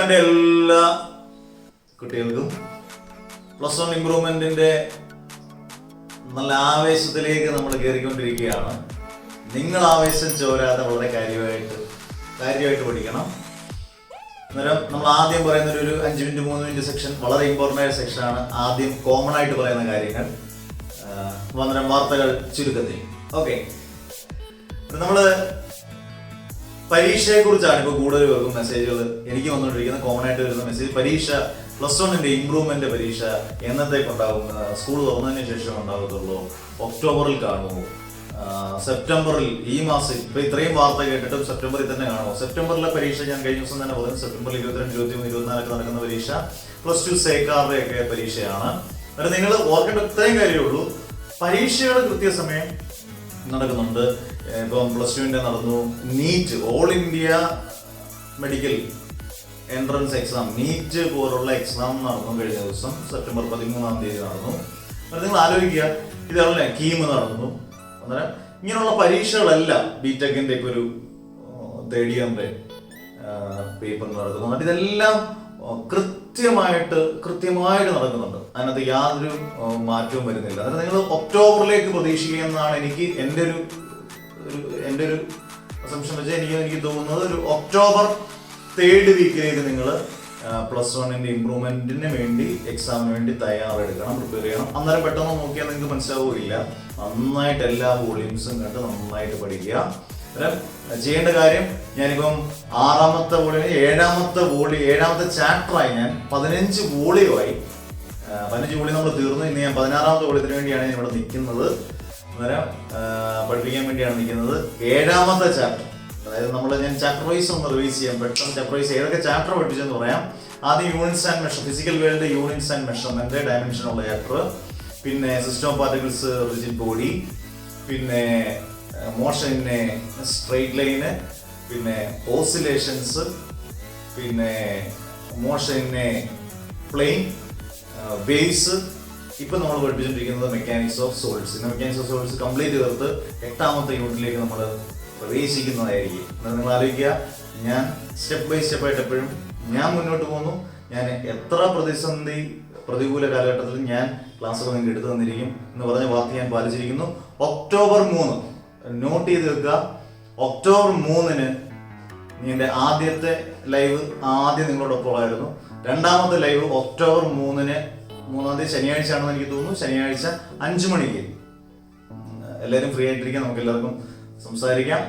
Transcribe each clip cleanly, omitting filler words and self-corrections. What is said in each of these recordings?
എൻ്റെ എല്ലാ കുട്ടികൾക്കും പ്ലസ് വൺ ഇംപ്രൂവ്മെന്റിന്റെ നല്ല ആവേശത്തിലേക്ക് നമ്മൾ കയറിക്കൊണ്ടിരിക്കുകയാണ്. നിങ്ങൾ ആവേശം ചോരാതെ വളരെ കാര്യമായിട്ട് പഠിക്കണം. അന്നേരം നമ്മൾ ആദ്യം പറയുന്ന ഒരു 5 മിനിറ്റ് 3 മിനിറ്റ് സെക്ഷൻ വളരെ ഇമ്പോർട്ടൻ്റ് ആയ സെക്ഷനാണ്. ആദ്യം കോമൺ ആയിട്ട് പറയുന്ന കാര്യങ്ങൾ, അന്നേരം വാർത്തകൾ ചുരുക്കത്തിൽ. ഓക്കെ, നമ്മൾ പരീക്ഷയെ കുറിച്ചാണ് ഇപ്പോൾ കൂടുതൽ പേർക്കും മെസ്സേജുകൾ എനിക്ക് വന്നുകൊണ്ടിരിക്കുന്നത്. കോമൺ ആയിട്ട് വരുന്ന മെസ്സേജ്, പരീക്ഷ പ്ലസ് വണ്ണിന്റെ ഇംപ്രൂവ്മെന്റ് പരീക്ഷ എന്നത്തേക്ക് ഉണ്ടാകും? സ്കൂൾ തുറന്നതിന് ശേഷം ഉണ്ടാകത്തുള്ളൂ? ഒക്ടോബറിൽ കാണുമോ? സെപ്റ്റംബറിൽ? ഈ മാസം ഇപ്പൊ ഇത്രയും വാർത്ത കേട്ടിട്ടും സെപ്റ്റംബറിൽ തന്നെ കാണുമോ? സെപ്റ്റംബറിലെ പരീക്ഷ ഞാൻ കഴിഞ്ഞ ദിവസം തന്നെ പറഞ്ഞു. സെപ്റ്റംബറിൽ 22, 23, 24 നടക്കുന്ന പരീക്ഷ പ്ലസ് ടു സേക്കാറുടെ ഒക്കെ പരീക്ഷയാണ്. അതായത് നിങ്ങൾ ഓർക്കേണ്ട ഇത്രയും കാര്യമേ ഉള്ളൂ, പരീക്ഷകൾ കൃത്യസമയം നടക്കുന്നുണ്ട്. ഇപ്പം പ്ലസ് ടുവിന്റെ നടന്നു, NEET all India medical entrance exam, NEET പോലുള്ള എക്സാം നടന്നു കഴിഞ്ഞ ദിവസം സെപ്റ്റംബർ 13-ാം തീയതി നടന്നു. നിങ്ങൾ ആലോചിക്കുക, ഇതല്ലേ കീമ് നടന്നു. അന്നേരം ഇങ്ങനെയുള്ള പരീക്ഷകളെല്ലാം ബിടെക്കിന്റെ ഒക്കെ ഒരു തേർഡ് ഇയറിന്റെ പേപ്പർ നടക്കുന്നു. ഇതെല്ലാം കൃത്യമായിട്ട് നടക്കുന്നുണ്ട്. അതിനകത്ത് യാതൊരു മാറ്റവും വരുന്നില്ല. അതായത് നിങ്ങൾ ഒക്ടോബറിലേക്ക് പ്രതീക്ഷിക്കുന്നതാണ് എൻ്റെ ഒരു അസംഷൻ വെച്ചാൽ എനിക്ക് തോന്നുന്നത് ഒരു ഒക്ടോബർ 3rd വീക്കിലേക്ക് നിങ്ങൾ പ്ലസ് വണ്ണിന്റെ ഇംപ്രൂവ്മെന്റിന് വേണ്ടി എക്സാമിന് വേണ്ടി തയ്യാറെടുക്കണം, പ്രിപ്പയർ ചെയ്യണം. അന്നേരം പെട്ടെന്ന് നോക്കിയാൽ നിങ്ങൾക്ക് മനസ്സിലാവില്ല. നന്നായിട്ട് എല്ലാ വോളിയൂംസും കണ്ട് നന്നായിട്ട് പഠിക്കുക. ചെയ്യേണ്ട കാര്യം, ഞാനിപ്പം 6ാമത്തെ വോളിയം 7ാമത്തെ ചാപ്റ്ററായി ഞാൻ 15 വോളിയമായി. 15 വോളിയം നമ്മൾ തീർന്നു. ഇന്ന് ഞാൻ 16ാമത്തെ വോളിയത്തിന് വേണ്ടിയാണ് ഞാൻ ഇവിടെ നിൽക്കുന്നത്. അന്നേരം പഠിപ്പിക്കാൻ വേണ്ടിയാണ് നിൽക്കുന്നത്. 7ാമത്തെ ചാപ്റ്റർ, അതായത് ഞാൻ ചാപ്റ്റർ വൈസ് ഒന്ന് റിവൈസ് ചെയ്യാം. പെട്ടെന്ന് ചാപ്റ്റർ വൈസ് ഏതൊക്കെ ചാപ്റ്റർ പഠിപ്പിച്ചെന്ന് പറയാം. ആദ്യം units and measure, physical world units and measurement dimension ഉള്ള ചാപ്റ്റർ. പിന്നെ system of particles, rigid body. പിന്നെ മോഷൻ ഇൻ സ്ട്രെയിറ്റ് ലൈന്. പിന്നെ ഓസിലേഷൻസ്. പിന്നെ മോഷൻ ഇൻ പ്ലെയിൻ, വേവ്സ്. ഇപ്പൊ നമ്മൾ പഠിപ്പിച്ചിരിക്കുന്നത് mechanics of solids. Mechanics of solids complete ചേർത്ത് 8ാമത്തെ യൂണിറ്റിലേക്ക് നമ്മൾ പ്രവേശിക്കുന്നതായിരിക്കും. നിങ്ങൾ ആലോചിക്കുക, ഞാൻ സ്റ്റെപ്പ് ബൈ സ്റ്റെപ്പ് ആയിട്ട് എപ്പോഴും ഞാൻ മുന്നോട്ട് പോകുന്നു. ഞാൻ എത്ര പ്രതികൂല കാലഘട്ടത്തിൽ ഞാൻ ക്ലാസ്സുകൾ നിങ്ങൾക്ക് എടുത്തു തന്നിരിക്കും എന്ന് പറഞ്ഞ വാക്ക് ഞാൻ പാലിച്ചിരിക്കുന്നു. ഒക്ടോബർ 3 നോട്ട് ചെയ്ത് വെക്കുക. ഒക്ടോബർ 3-ന് എൻ്റെ ആദ്യത്തെ ലൈവ് ആദ്യം നിങ്ങളോടൊപ്പം ആയിരുന്നു. 2ാമത്തെ ലൈവ് ഒക്ടോബർ 3-ന് 3-ാം തീയതി ശനിയാഴ്ച ആണെന്ന് എനിക്ക് തോന്നുന്നു. ശനിയാഴ്ച 5 മണിക്ക്. എല്ലാവരും ഫ്രീ ആയിട്ടിരിക്കാം, നമുക്ക് എല്ലാവർക്കും സംസാരിക്കാം.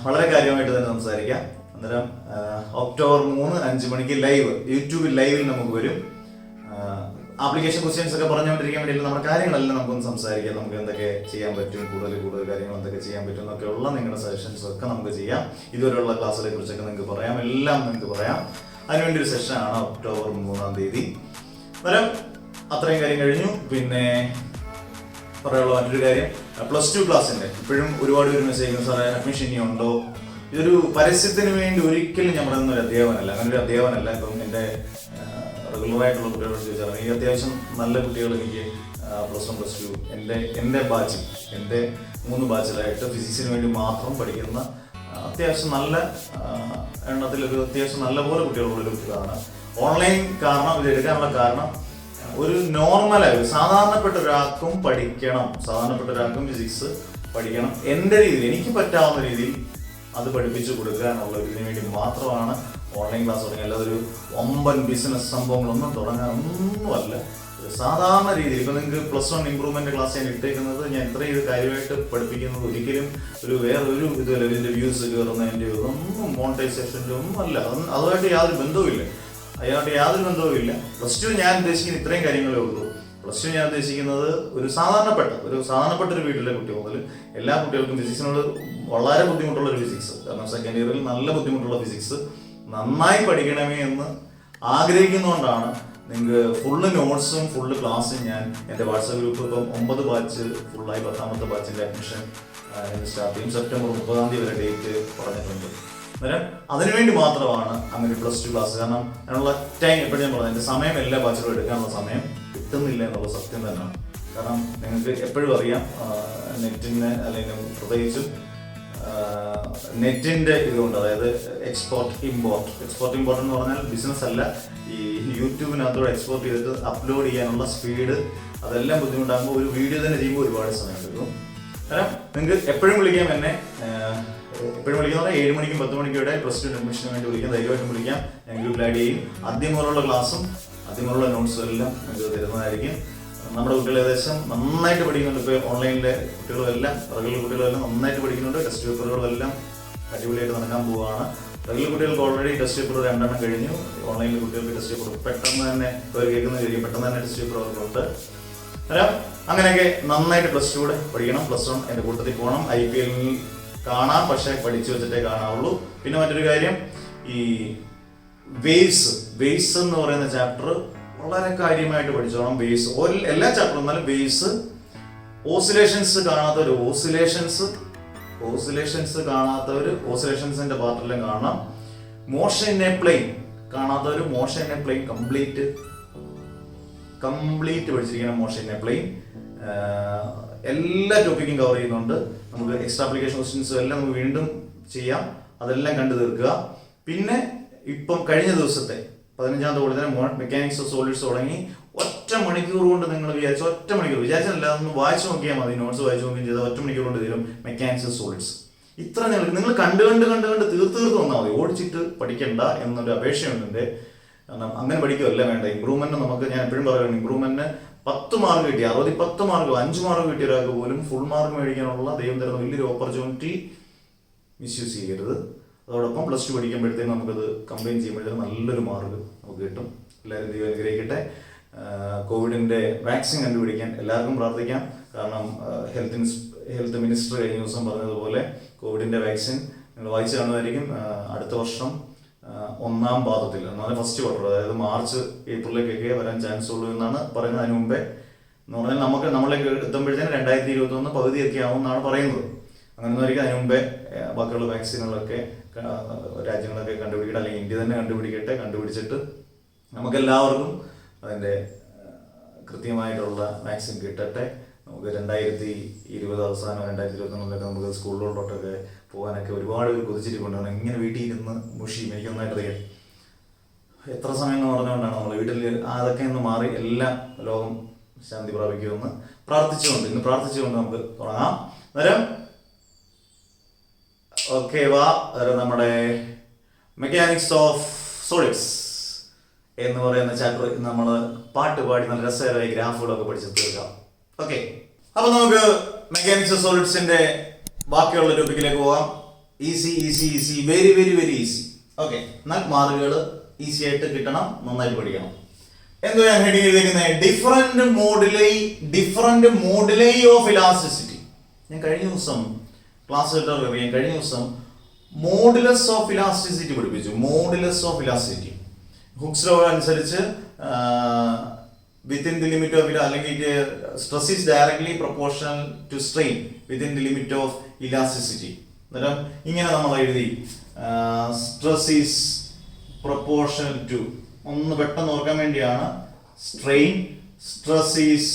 വളരെ കാര്യമായിട്ട് തന്നെ സംസാരിക്കാം. അന്നേരം ഒക്ടോബർ 3 5 മണിക്ക് ലൈവ്, യൂട്യൂബിൽ ലൈവിൽ നമുക്ക് വരും. ആപ്ലിക്കേഷൻ ക്വസ്റ്റ്യൻസ് ഒക്കെ പറഞ്ഞുകൊണ്ടിരിക്കാൻ വേണ്ടിയിട്ട് നമ്മുടെ കാര്യങ്ങളെല്ലാം നമുക്കൊന്ന് സംസാരിക്കാം. നമുക്ക് എന്തൊക്കെ ചെയ്യാൻ പറ്റും, കൂടുതൽ കാര്യങ്ങൾ എന്തൊക്കെ ചെയ്യാൻ പറ്റും എന്നൊക്കെയുള്ള നിങ്ങളുടെ സജഷൻസ് ഒക്കെ നമുക്ക് ചെയ്യാം. ഇതുവരെയുള്ള ക്ലാസ്സിനെ കുറിച്ചൊക്കെ നിങ്ങൾക്ക് പറയാം, എല്ലാം നിങ്ങൾക്ക് പറയാം. അതിനുവേണ്ടി ഒരു സെഷനാണ് ഒക്ടോബർ 3-ാം തീയതി. അന്നേരം അത്രയും കാര്യം കഴിഞ്ഞു. പിന്നെ പറയാനുള്ള മറ്റൊരു കാര്യം, പ്ലസ് ടു ക്ലാസ്സിന്റെ ഇപ്പോഴും ഒരുപാട് പേര് മെസ്സേജ്, സാറേ അഡ്മിഷൻ ഇനി ഉണ്ടോ? ഇതൊരു പരസ്യത്തിന് വേണ്ടി ഒരിക്കലും ഞാൻ പറയുന്ന ഒരു അധ്യാപനമല്ല, അങ്ങനെ ഒരു അധ്യാപനമല്ല. ഇപ്പം എൻ്റെ റെഗുലറായിട്ടുള്ള കുട്ടികളോട് ചോദിച്ചാൽ എനിക്ക് അത്യാവശ്യം നല്ല കുട്ടികൾ എനിക്ക് പ്ലസ് 1 പ്ലസ് 2 എൻ്റെ ബാച്ചിൽ, എൻ്റെ 3 ബാച്ചിലായിട്ട് ഫിസിക്സിന് വേണ്ടി മാത്രം പഠിക്കുന്ന അത്യാവശ്യം നല്ല എണ്ണത്തിലൊരു അത്യാവശ്യം നല്ല പോലെ കുട്ടികളുള്ളൊരു ഇതാണ്. ഓൺലൈൻ കാരണം ഇത് എടുക്കാനുള്ള കാരണം, ഒരു നോർമലായി സാധാരണപ്പെട്ട ഒരാൾക്കും ഫിസിക്സ് പഠിക്കണം. എൻ്റെ രീതിയിൽ, എനിക്ക് പറ്റാവുന്ന രീതിയിൽ അത് പഠിപ്പിച്ചു കൊടുക്കാനുള്ള ഇതിനു വേണ്ടി മാത്രമാണ് ഓൺലൈൻ ക്ലാസ് തുടങ്ങി. അല്ലാതെ ഒരു ഒമ്പൻ ബിസിനസ് സംഭവങ്ങളൊന്നും തുടങ്ങാനൊന്നുമല്ല. സാധാരണ രീതിയിൽ ഇപ്പം നിങ്ങൾക്ക് പ്ലസ് 1 ഇംപ്രൂവ്മെന്റ് ക്ലാസ് ഞാൻ ഇട്ടേക്കുന്നത്, ഞാൻ ഇത്രയും ഇത് കാര്യമായിട്ട് പഠിപ്പിക്കുന്നത് ഒരിക്കലും വേറൊരു ഇതുവല്ല. ഇതിൻ്റെ വ്യൂസ് കയറുന്നതിൻ്റെ ഒന്നും മോണിറ്റൈസേഷൻ്റെ ഒന്നും അല്ല. അതുമായിട്ട് യാതൊരു ബന്ധവുമില്ല. പ്ലസ് ടു ഞാൻ ഉദ്ദേശിക്കുന്ന ഇത്രയും കാര്യങ്ങളേ ഉള്ളൂ. പ്ലസ് ടു ഞാൻ ഉദ്ദേശിക്കുന്നത് ഒരു സാധാരണപ്പെട്ട ഒരു വീട്ടിലെ കുട്ടി മുതൽ എല്ലാ കുട്ടികൾക്കും ഫിസിക്സിനോട് വളരെ ബുദ്ധിമുട്ടുള്ള ഒരു ഫിസിക്സ്, കാരണം സെക്കൻഡ് ഇയറിൽ നല്ല ബുദ്ധിമുട്ടുള്ള ഫിസിക്സ് നന്നായി പഠിക്കണമേ എന്ന് ആഗ്രഹിക്കുന്നതുകൊണ്ടാണ് നിങ്ങൾക്ക് ഫുള്ള് നോട്ട്സും ഫുള്ള് ക്ലാസ്സും ഞാൻ എൻ്റെ വാട്സാപ്പ് ഗ്രൂപ്പ് ഇപ്പം 9 ബാച്ച് ഫുള്ളായി 10ാമത്തെ ബാച്ചിൻ്റെ അഡ്മിഷൻ സ്റ്റാർട്ട് ചെയ്യും. സെപ്റ്റംബർ 30-ാം തീയതി വരെ ഡേറ്റ് പറഞ്ഞിട്ടുണ്ട്. അന്നേരം അതിനുവേണ്ടി മാത്രമാണ് അങ്ങനെ പ്ലസ് 2 ക്ലാസ്. കാരണം അതിനുള്ള ടൈം എപ്പോഴും ഞാൻ പറഞ്ഞു, എൻ്റെ സമയം എല്ലാ ബാച്ചിലും എടുക്കാനുള്ള സമയം കിട്ടുന്നില്ല എന്നുള്ള സത്യം തന്നെയാണ്. കാരണം നിങ്ങൾക്ക് എപ്പോഴും അറിയാം, നെറ്റിന് അല്ലെങ്കിൽ പ്രത്യേകിച്ചും നെറ്റിന്റെ ഇതുകൊണ്ട്, അതായത് എക്സ്പോർട്ട് ഇമ്പോർട്ട് എന്ന് പറഞ്ഞാൽ ബിസിനസ് അല്ല, ഈ യൂട്യൂബിനകത്തൂടെ എക്സ്പോർട്ട് ചെയ്തിട്ട് അപ്ലോഡ് ചെയ്യാനുള്ള സ്പീഡ് അതെല്ലാം ബുദ്ധിമുട്ടാകുമ്പോൾ ഒരു വീഡിയോ തന്നെ ചെയ്യുമ്പോൾ ഒരുപാട് സമയം എടുക്കും. കാരണം നിങ്ങൾക്ക് എപ്പോഴും വിളിക്കാം എന്നെ, എപ്പോഴും വിളിക്കുന്ന 7 മണിക്കും 10 മണിക്കും ഇടയിൽ പ്ലസ് 2 അഡ്മിഷന് വേണ്ടി വിളിക്കാം, ധൈര്യമായിട്ടും വിളിക്കാം. ഞാൻ ഗ്രൂപ്പിൽ ആഡ് ചെയ്യും. ആദ്യമുള്ള ക്ലാസ്സും ആദ്യമുള്ള നോട്ട്സും എല്ലാം നിങ്ങൾക്ക് തരുന്നതായിരിക്കും. നമ്മുടെ കുട്ടികൾ ഏകദേശം നന്നായിട്ട് പഠിക്കുന്നുണ്ട്. ഇപ്പോൾ ഓൺലൈനിലെ കുട്ടികളെല്ലാം, റെഗുലർ കുട്ടികളെല്ലാം നന്നായിട്ട് പഠിക്കുന്നുണ്ട്. ടെസ്റ്റ് പേപ്പറുകളെല്ലാം അടിപൊളിയായിട്ട് നടക്കാൻ പോവുകയാണ്. റെഗുലർ കുട്ടികൾക്ക് ഓൾറെഡി ടെസ്റ്റ് പേപ്പർ 2 എണ്ണം കഴിഞ്ഞു. ഓൺലൈനിലെ കുട്ടികൾക്ക് ടെസ്റ്റ് പേപ്പർ പെട്ടെന്ന് തന്നെ അവർ കേൾക്കുന്ന കഴിയും, പെട്ടെന്ന് തന്നെ ടെസ്റ്റ് പേപ്പർ അവർക്കുണ്ട്. അങ്ങനെയൊക്കെ നന്നായിട്ട് പ്ലസ് 2 പഠിക്കണം. പ്ലസ് 1 എൻ്റെ കൂട്ടത്തിൽ പോകണം. IPL കാണാം, പക്ഷെ പഠിച്ചു വെച്ചിട്ടേ കാണാവുള്ളൂ. പിന്നെ മറ്റൊരു കാര്യം, ഈ വേവ്സ് എന്ന് പറയുന്ന ചാപ്റ്റർ വളരെ കാര്യമായിട്ട് പഠിച്ചോണം. എല്ലാ ചാപ്റ്ററും എന്നാലും ബേസ്, ഓസിലേഷൻസ് കാണാത്തവർ ഓസിലേഷൻസിന്റെ പാർട്ടെല്ലാം കാണണം. മോഷൻ ഇൻ എ പ്ലെയിൻ കാണാത്തവർ motion in a plane complete പഠിച്ചിരിക്കണം. മോഷൻ ഇൻ എ പ്ലെയിൻ എല്ലാ ടോപ്പിക്കും കവർ ചെയ്യുന്നുണ്ട്. നമുക്ക് എക്സ്ട്രാ ആപ്ലിക്കേഷൻ ക്വസ്റ്റ്യൻസും എല്ലാം നമുക്ക് വീണ്ടും ചെയ്യാം. അതെല്ലാം കണ്ടു തീർക്കുക. പിന്നെ ഇപ്പം കഴിഞ്ഞ ദിവസത്തെ 15-ാമത്തെ കൂടി തന്നെ മെക്കാനിക്സ് ഓഫ് സോളിഡ്സ് തുടങ്ങി. 1 മണിക്കൂർ കൊണ്ട് നിങ്ങൾ വിചാരിച്ചല്ല, ഒന്ന് വായിച്ചു നോക്കിയാൽ മതി. നോട്ട്സ് വായിച്ചു നോക്കുകയും ചെയ്താൽ 1 മണിക്കൂർ കൊണ്ട് തീരും മെക്കാനിക്സ് ഓഫ് സോളിഡ്സ്. ഇത്ര നിങ്ങൾ കണ്ട് തീർത്ത് വന്നാൽ മതി. ഓടിച്ചിട്ട് പഠിക്കണ്ട എന്നൊരു അപേക്ഷയുണ്ട് എൻ്റെ. കാരണം അങ്ങനെ പഠിക്കുകയല്ല വേണ്ട. ഇമ്പ്രൂവ്മെന്റ് നമുക്ക്, ഞാൻ എപ്പോഴും പറയുന്നത്, ഇമ്പ്രൂവ്മെന്റിന് 10 മാർക്ക് കിട്ടി, 10 മാർക്ക് 5 മാർക്ക് കിട്ടിയ ഒരാൾക്ക് പോലും ഫുൾ മാർക്ക് മേടിക്കാനുള്ള ദൈവം തരുന്ന വലിയൊരു ഓപ്പർച്യൂണിറ്റി മിസ്യൂസ് ചെയ്യരുത്. അതോടൊപ്പം പ്ലസ് 2 പഠിക്കുമ്പോഴത്തേക്കും നമുക്കത് കമ്പൈൻ ചെയ്യുമ്പോഴത്തേക്കും നല്ലൊരു മാർക്ക് നമുക്ക് കിട്ടും. എല്ലാവരും ദൈവം അനുഗ്രഹിക്കട്ടെ. കോവിഡിന്റെ വാക്സിൻ കണ്ടുപിടിക്കാൻ എല്ലാവർക്കും പ്രാർത്ഥിക്കാം. കാരണം ഹെൽത്ത് മിനിസ്റ്റർ കഴിഞ്ഞ ദിവസം പറഞ്ഞതുപോലെ കോവിഡിന്റെ വാക്സിൻ നിങ്ങൾ വായിച്ചു കാണുമായിരിക്കും. അടുത്ത വർഷം 1-ാം പാദത്തിൽ, എന്നാൽ ഫസ്റ്റ് ക്വാർട്ടർ, അതായത് മാർച്ച് ഏപ്രിലേക്കൊക്കെ വരാൻ ചാൻസ് ഉള്ളൂ എന്നാണ് പറയുന്നത്. അതിന് മുമ്പേ എന്ന് പറഞ്ഞാൽ നമ്മളിലേക്ക് എത്തുമ്പോഴത്തേനും 2021 പകുതിയൊക്കെ ആവും എന്നാണ് പറയുന്നത്. അങ്ങനെ ആയിരിക്കും. അതിന് മുമ്പേ ബാക്കിയുള്ള വാക്സിനുകളൊക്കെ രാജ്യങ്ങളൊക്കെ കണ്ടുപിടിക്കട്ടെ, അല്ലെങ്കിൽ ഇന്ത്യ തന്നെ കണ്ടുപിടിച്ചിട്ട് നമുക്കെല്ലാവർക്കും അതിൻ്റെ കൃത്യമായിട്ടുള്ള വാക്സിൻ കിട്ടട്ടെ. നമുക്ക് 2020 അവസാനം 2021 നമുക്ക് സ്കൂളിലോട്ടൊക്കെ പോകാനൊക്കെ ഒരുപാട് പേര് കൊതിച്ചിരിക്കൊണ്ടാണ്. ഇങ്ങനെ വീട്ടിൽ ഇരുന്ന് എനിക്ക് നന്നായിട്ടറിയാം എത്ര സമയം എന്ന് പറഞ്ഞുകൊണ്ടാണ് നമ്മൾ വീട്ടിൽ. അതൊക്കെ ഒന്ന് മാറി എല്ലാം ലോകം ശാന്തി പ്രാപിക്കുമെന്ന് പ്രാർത്ഥിച്ചുകൊണ്ട് നമുക്ക് തുടങ്ങാം. അന്നേരം ഓക്കെ, നമ്മുടെ മെക്കാനിക്സ് ഓഫ് സോളിഡ്സ് എന്ന് പറയുന്ന ചാപ്റ്റർ നമ്മൾ പാട്ട് പാടി നല്ല രസകരമായ ഗ്രാഫുകളൊക്കെ പഠിച്ച് തീർക്കാം. ഓക്കെ, അപ്പൊ നമുക്ക് മെക്കാനിക്സ് ഓഫ് സോളിഡ്സിന്റെ ബാക്കിയുള്ള ടോപ്പിക്കിലേക്ക് പോകാം. Easy, very very very easy. Okay, എന്നാൽ മാർക്കുകൾ ഈസി ആയിട്ട് കിട്ടണം, നന്നായിട്ട് പഠിക്കണം. എന്തോ ഞാൻ ഹെഡിങ് എഴുതിയിരിക്കുന്നത് ഡിഫറെന്റ് മോഡുലൈ ഓഫ് ഇലാസ്റ്റിസിറ്റി. ഞാൻ കഴിഞ്ഞ ദിവസം ക്ലാസ് അറിയാം, കഴിഞ്ഞ ദിവസം മോഡുലസ് ഓഫ് ഇലാസ്റ്റിസിറ്റി പഠിപ്പിച്ചു. Modulus of elasticity hooks law അനുസരിച്ച് within the limit of, അല്ലെങ്കിൽ stress is directly proportional to strain within the limit of elasticity. അന്നേരം ഇങ്ങനെ നമ്മൾ എഴുതി, stress is proportional to, ഒന്ന് പെട്ടെന്ന് ഓർക്കാൻ വേണ്ടിയാണ്, stress is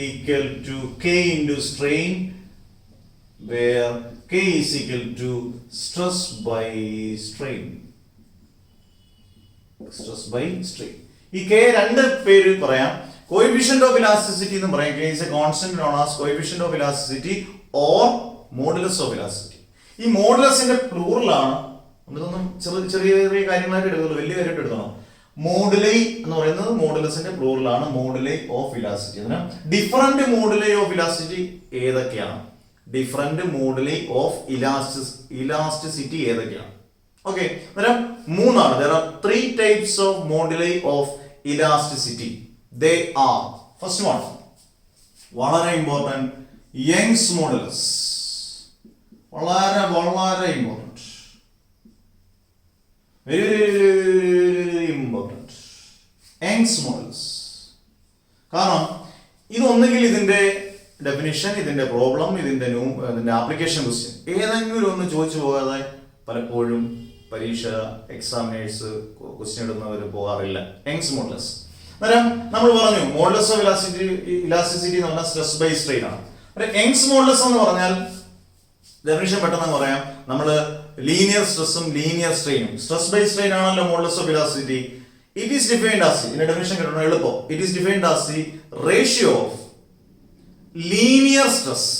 equal to K into strain, where K is equal to stress by strain. ഈ K 2 പേര് പറയാം. കോഎഫിഷ്യന്റ് ഓഫ് ഇലാസ്റ്റിസിറ്റി എന്ന് പറയാം. K is a constant known as coefficient of elasticity or modulus of elasticity. ഈ മോഡുലസിന്റെ പ്ലൂറലാണ്. അതൊന്നും ചെറിയ കാര്യങ്ങളായിട്ട് എടുക്കുള്ളൂ, വലിയ കാര്യമായിട്ട് എടുക്കണം. മോഡുലൈ എന്ന് പറയുന്നത് മോഡുലസിന്റെ പ്ലൂറലാണ്, മോഡുലൈ ഓഫ് ഇലാസ്റ്റിസിറ്റി. അതിനാൽ ഡിഫറെന്റ് മോഡുലൈ ഓഫ് ഇലാസ്റ്റിസിറ്റി ഏതൊക്കെയാണ്? ഡിഫറെന്റ് മോഡുലൈ ഓഫ് ഇലാസ്റ്റിസിറ്റി ഏതൊക്കെയാണ്? Okay, there are 3. There are 3 types of moduli of elasticity. They are, first one, വളരെ important, Young's modulus. വളരെ important. Very important. Young's modulus. കാരണം ഇതൊന്നെങ്കിൽ ഇതിന്റെ definition, ഇതിന്റെ problem, ഇതിന്റെ application question ഏതെങ്കിലും ഒന്ന് ചോദിച്ചു പോകാതെ പലപ്പോഴും പരീക്ഷ എക്സാമിനേഴ്സ് ക്വസ്റ്റ്യൻ ഇടുന്നവർ പോകാറില്ല. Young's modulus. അന്നേരം നമ്മൾ പറഞ്ഞു മോഡുലസ് ഓഫ് ഇലാസ്റ്റിസിറ്റി എന്ന് പറഞ്ഞാൽ സ്ട്രെസ് ബൈ സ്ട്രെയിൻ ആണ്. യങ്സ് മോഡുലസ് എന്ന് പറഞ്ഞാൽ ഡെഫിനിഷൻ പെട്ടെന്ന് പറയാം. നമ്മൾ ലീനിയർ സ്ട്രെസ്സും ലീനിയർ സ്ട്രെയിനും, സ്ട്രെസ് ബൈ സ്ട്രെയിൻ ആണല്ലോ modulus of elasticity. It is defined as, ഇതിന്റെ ഡെഫിനിഷൻ കിട്ടണം എളുപ്പം. It is defined as the ratio of linear stress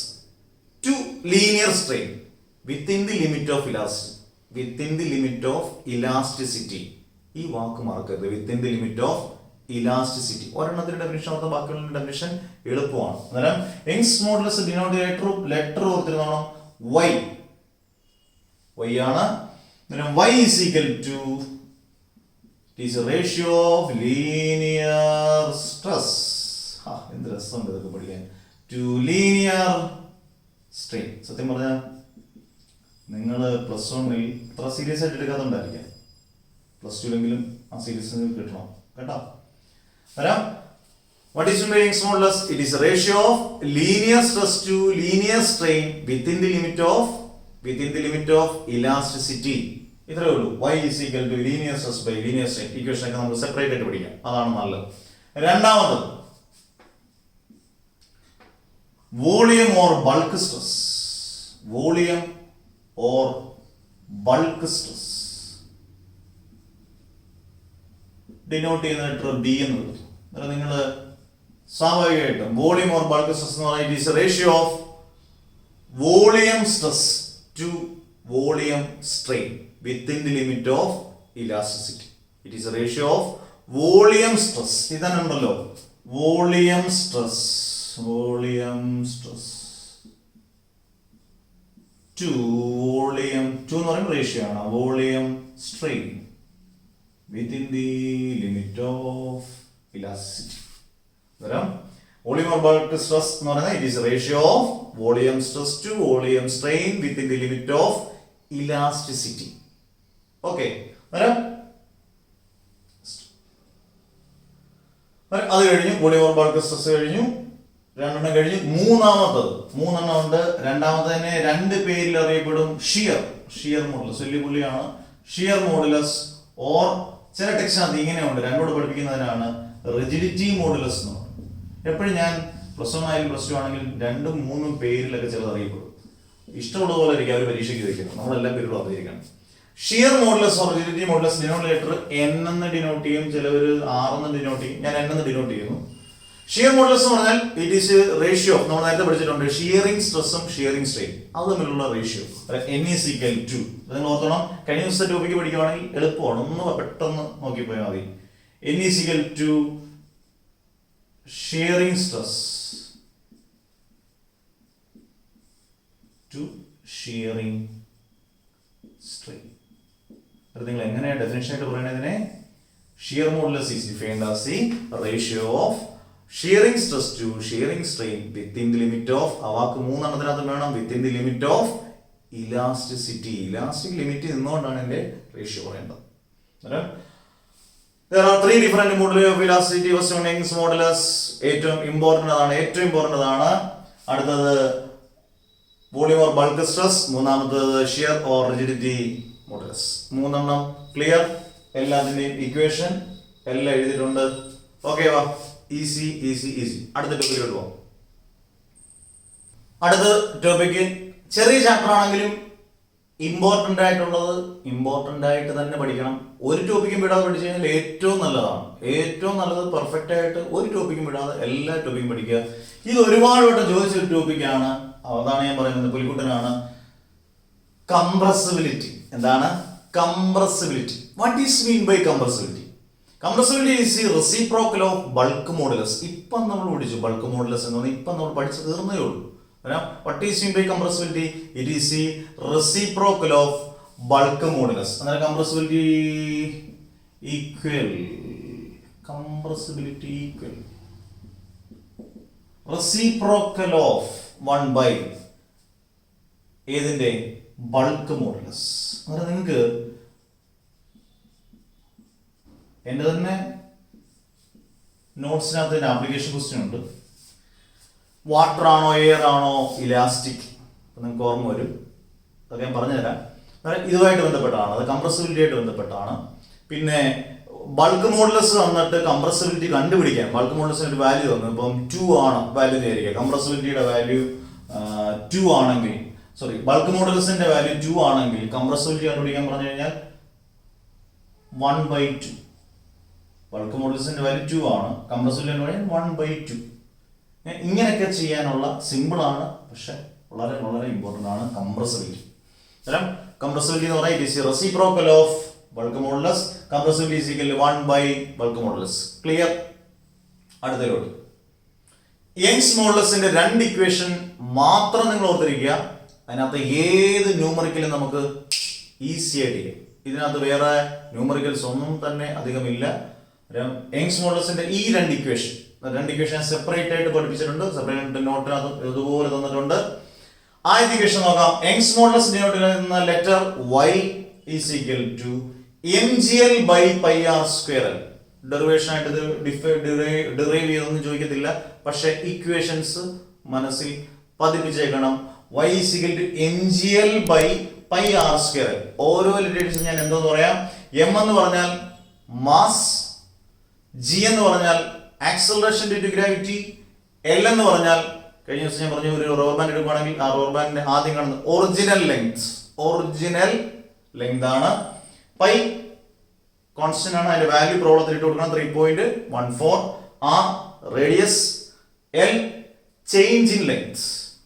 to linear strain within the limit of elasticity. Within the limit of elasticity. ഈ വാക്ക് മറക്കരുത്, within the limit of elasticity. ഒരെണ്ണത്തിന്റെ definition ഓർത്ത ബാക്കിയുള്ള definition എളുപ്പമാണ്. അന്നേരം യങ്സ് മോഡുലസ് ഡിനോമിനേറ്ററും letter ഓർത്തിരുന്നോണം y. y ആണ്. അന്നേരം y is equal to, it is a ratio of linear stress, എന്ത് രസമുണ്ട് ഇതൊക്കെ പഠിക്കാൻ, to linear strain. സത്യം പറഞ്ഞാൽ നിങ്ങൾ പ്ലസ് വണ്ണിൽ അത്ര സീരിയസ് ആയിട്ട് എടുക്കാതുണ്ടായിരിക്കാം, പ്ലസ് ടുവിലെങ്കിലും ആ സീരിയസ് കിട്ടണം കേട്ടോ. What is Young's modulus? It is a ratio of linear stress to linear strain within the limit of elasticity. ഇത്രേ ഉള്ളൂ. y is equal to linear stress by linear strain. Equation ഒക്കെ നമുക്ക് separate ആയിട്ട് പഠിക്കാം, അതാണ് നല്ലത്. രണ്ടാമത് volume or bulk stress. Volume or bulk stress denote ചെയ്യുന്ന ലെറ്റർ ബി എന്ന് കൊടുത്തു. അന്നേരം നിങ്ങൾ സ്വാഭാവികമായിട്ടും വോളിയം ഓർ ബൾക്ക് സ്ട്രെസ് എന്ന് പറഞ്ഞാൽ it is a ratio of volume stress to volume strain within the limit of elasticity. It is a ratio of volume stress, ഇതന്നെ ഉണ്ടല്ലോ volume stress to volume, to എന്ന് പറയുമ്പോൾ ratio ആണ്, volume strain within the limit of elasticity. Volume or bulk stress എന്ന് പറയുന്നത് it is a ratio of volume stress to volume strain within the limit of elasticity. Okay. അത് കഴിഞ്ഞു, volume or bulk stress കഴിഞ്ഞു, രണ്ടെണ്ണം കഴിഞ്ഞു. മൂന്നെണ്ണം ഉണ്ട്. രണ്ടാമത്തതിനെ രണ്ട് പേരിൽ അറിയപ്പെടും, ഷിയർ മോഡുലസ്. വലിയ പുള്ളിയാണ് ഷിയർ മോഡുലസ്. ഓർ ചില ടെക്സ്റ്റിനകത്ത് ഇങ്ങനെയുണ്ട്, രണ്ടോട് പഠിപ്പിക്കുന്നതിനാണ് റിജിഡിറ്റി മോഡുലസ് എന്ന് പറയുന്നത്. എപ്പോഴും ഞാൻ പ്ലസ് വൺ ആയാലും പ്ലസ് ടു ആണെങ്കിലും രണ്ടും മൂന്നും പേരിലൊക്കെ ചിലത് അറിയപ്പെടും. ഇഷ്ടമുള്ള പോലെ ആയിരിക്കും അവർ പരീക്ഷയ്ക്ക് വയ്ക്കുന്നത്, നമ്മളെല്ലാ പേരിലും അറിഞ്ഞിരിക്കണം. Shear modulus or rigidity modulus denominator n എന്ന് ഡിനോട്ട് ചെയ്യും, ചിലവർ r എന്ന് ഡിനോട്ട് ചെയ്യും, ഞാൻ n എന്ന് ഡിനോട്ട് ചെയ്യുന്നു. ഷിയർ മോഡുലസ് എന്ന് പറഞ്ഞാൽ ഇറ്റ് ഈസ് റേഷ്യോ, നമ്മൾ നേരത്തെ പഠിച്ചിട്ടുണ്ട് ഷിയറിംഗ് സ്ട്രെസ്സും ഷിയറിംഗ് സ്ട്രെയിൻ, അത് തമ്മിലുള്ള ratio n is equal to. നിങ്ങൾ ഓർത്തോണം, കഴിഞ്ഞ ദിവസത്തെ ടോപ്പിക്ക് പഠിക്കുകയാണെങ്കിൽ എളുപ്പമാണ്, ഒന്ന് പെട്ടെന്ന് നോക്കിപ്പോയാൽ മതി. n is equal to shearing stress to shearing strain. നിങ്ങൾ എങ്ങനെയാണ് ഡെഫിനിഷൻ ആയിട്ട് പറയുന്നതിനെ? Shear modulus is defined as the ratio of shearing stress to shearing strain within the limit of, ആ വാക്ക് മൂന്നെണ്ണത്തിനകത്ത് വേണം, within the limit of elasticity. Elastic limit നിന്നുകൊണ്ടാണ് എൻ്റെ റേഷ്യോ പറയേണ്ടത്. There are three different moduli of elasticity. First one Young's modulus, ഏറ്റവും important ആണ്. അടുത്തത് വോളിയം ഓർ ബൾക്ക് സ്ട്രെസ്, മൂന്നാമത്തത് ഷിയർ ഓർ റിജിഡിറ്റി മോഡുലസ്. മൂന്നെണ്ണം ക്ലിയർ. എല്ലാത്തിന്റെയും ഇക്വേഷൻ എല്ലാം എഴുതിയിട്ടുണ്ട്. ഓക്കെ, വാ, ഈസി. അടുത്ത ടോപ്പിക്കിലോട്ട് പോകാം. അടുത്ത ടോപ്പിക്ക് ചെറിയ ചാപ്റ്റർ ആണെങ്കിലും ഇമ്പോർട്ടൻ്റ് ആയിട്ട് തന്നെ പഠിക്കണം. ഒരു ടോപ്പിക്കും വിടാതെ പഠിച്ചു കഴിഞ്ഞാൽ ഏറ്റവും നല്ലത് പെർഫെക്റ്റ് ആയിട്ട് ഒരു ടോപ്പിക്കും വിടാതെ എല്ലാ ടോപ്പിക്കും പഠിക്കുക. ഇത് ഒരുപാട് വട്ടം ചോദിച്ചൊരു ടോപ്പിക്കാണ്, അതാണ് ഞാൻ പറയുന്നത്, പുലിക്കുട്ടനാണ്. കംപ്രസിബിലിറ്റി. എന്താണ് compressibility? What is mean by compressibility? Compressibility is the reciprocal of bulk modulus. ഇപ്പം നമ്മൾ പഠിച്ചു ബൾക്ക് മോഡുലസ് എന്ന് പറഞ്ഞാൽ ഇപ്പം നമ്മൾ പഠിച്ചു തീർന്നേ ഉള്ളൂ. What is meant by compressibility? It is the reciprocal of bulk modulus. And compressibility equal. Reciprocal of 1 by ഏതിന്റെ? Bulk modulus. അങ്ങനെ നിങ്ങൾക്ക് എൻ്റെ തന്നെ നോട്ട്സിനകത്ത് ആപ്ലിക്കേഷൻ ക്വസ്റ്റ്യൻ ഉണ്ട്. വാട്ടർ ആണോ എയർ ആണോ ഇലാസ്റ്റിക്? നിങ്ങൾക്ക് ഓർമ്മ വരും, അതൊക്കെ ഞാൻ പറഞ്ഞുതരാം. ഇതുമായിട്ട് ബന്ധപ്പെട്ടാണ്, അത് കംപ്രസിബിലിറ്റി ആയിട്ട് ബന്ധപ്പെട്ടാണ്. പിന്നെ ബൾക്ക് മോഡുലസ് വന്നിട്ട് കംപ്രസിബിലിറ്റി കണ്ടുപിടിക്കാൻ ബൾക്ക് മോഡുലസിന് ഒരു വാല്യൂ തന്നു. ഇപ്പം 2 ആണ് വാല്യൂ വിചാരിക്കുക. കംപ്രസിബിലിറ്റിയുടെ വാല്യൂ 2 ആണെങ്കിൽ സോറി ബൾക്ക് മോഡുലസിന്റെ വാല്യൂ 2 ആണെങ്കിൽ കംപ്രസിബിലിറ്റി കണ്ടുപിടിക്കാൻ പറഞ്ഞു കഴിഞ്ഞാൽ 1/2. ബൾക്ക് മോഡുലസിന്റെ വാല്യൂ 2 ആണ്, കംപ്രസിബിലിറ്റി എന്ന് പറഞ്ഞാൽ 1/2. ഇങ്ങനെയൊക്കെ ചെയ്യാനുള്ള സിമ്പിൾ ആണ്, പക്ഷെ വളരെ വളരെ ഇമ്പോർട്ടൻ്റ് ആണ് കംപ്രസിബിലിറ്റി. അന്നേരം കംപ്രസിബിലിറ്റി എന്ന് പറഞ്ഞാൽ it is reciprocal of bulk modulus. Compressibility is equal to 1 bulk modulus. Clear? അടുത്തതിലോട്ട് യങ്സ് മോഡുലസിന്റെ 2 ഇക്വേഷൻ മാത്രം നിങ്ങൾ ഓർത്തിരിക്കുക. അതിനകത്ത് ഏത് ന്യൂമറിക്കലും നമുക്ക് ഈസി ആയിട്ട് ചെയ്യാം. ഇതിനകത്ത് വേറെ ന്യൂമറിക്കൽസ് ഒന്നും തന്നെ അധികമില്ല. യങ്സ് മോഡുലസിന്റെ ഈ 2 ഇക്വേഷൻ സെപ്പറേറ്റ് ആയിട്ട് പഠിപ്പിച്ചിട്ടുണ്ട്. സെപ്പറേറ്റ് നോട്ടിനകത്ത് ഇതുപോലെ തന്നിട്ടുണ്ട്. ആദ്യത്തെ ഇക്വേഷൻ നോക്കാം. യങ്സ് മോഡുലസ് ഡിനോട്ട് ചെയ്യുന്ന letter y is equal to mgl by pi R square L. Derivation ആയിട്ട് ഡിറൈവ് ചെയ്തൊന്നും ചോദിക്കത്തില്ല, പക്ഷെ ഇക്വേഷൻസ് മനസ്സിൽ പതിപ്പിച്ചേക്കണം. y is equal to mgl by pi R square L. ഓരോ ലിറ്ററേച്ചർ ഞാൻ എന്തോന്ന് പറയാം? m എന്ന് പറഞ്ഞാൽ മാസ്, g എന്ന് പറഞ്ഞാൽ acceleration due to gravity, l എന്ന് പറഞ്ഞാൽ കഴിഞ്ഞ ദിവസം ഞാൻ പറഞ്ഞു ഒരു റബ്ബർ ബാൻഡ് എടുക്കുകയാണെങ്കിൽ ആ റബ്ബർ ബാൻഡിന്റെ ആദ്യം കാണുന്നത് ഒറിജിനൽ ലെങ്ത് ആണ്. പൈ കോൺസ്റ്റന്റ് ആണ്, അതിന്റെ വാല്യൂ പ്രോബ്ലത്തിൽ ഇട്ട് കൊടുക്കണം 3.14. R radius, L change in length.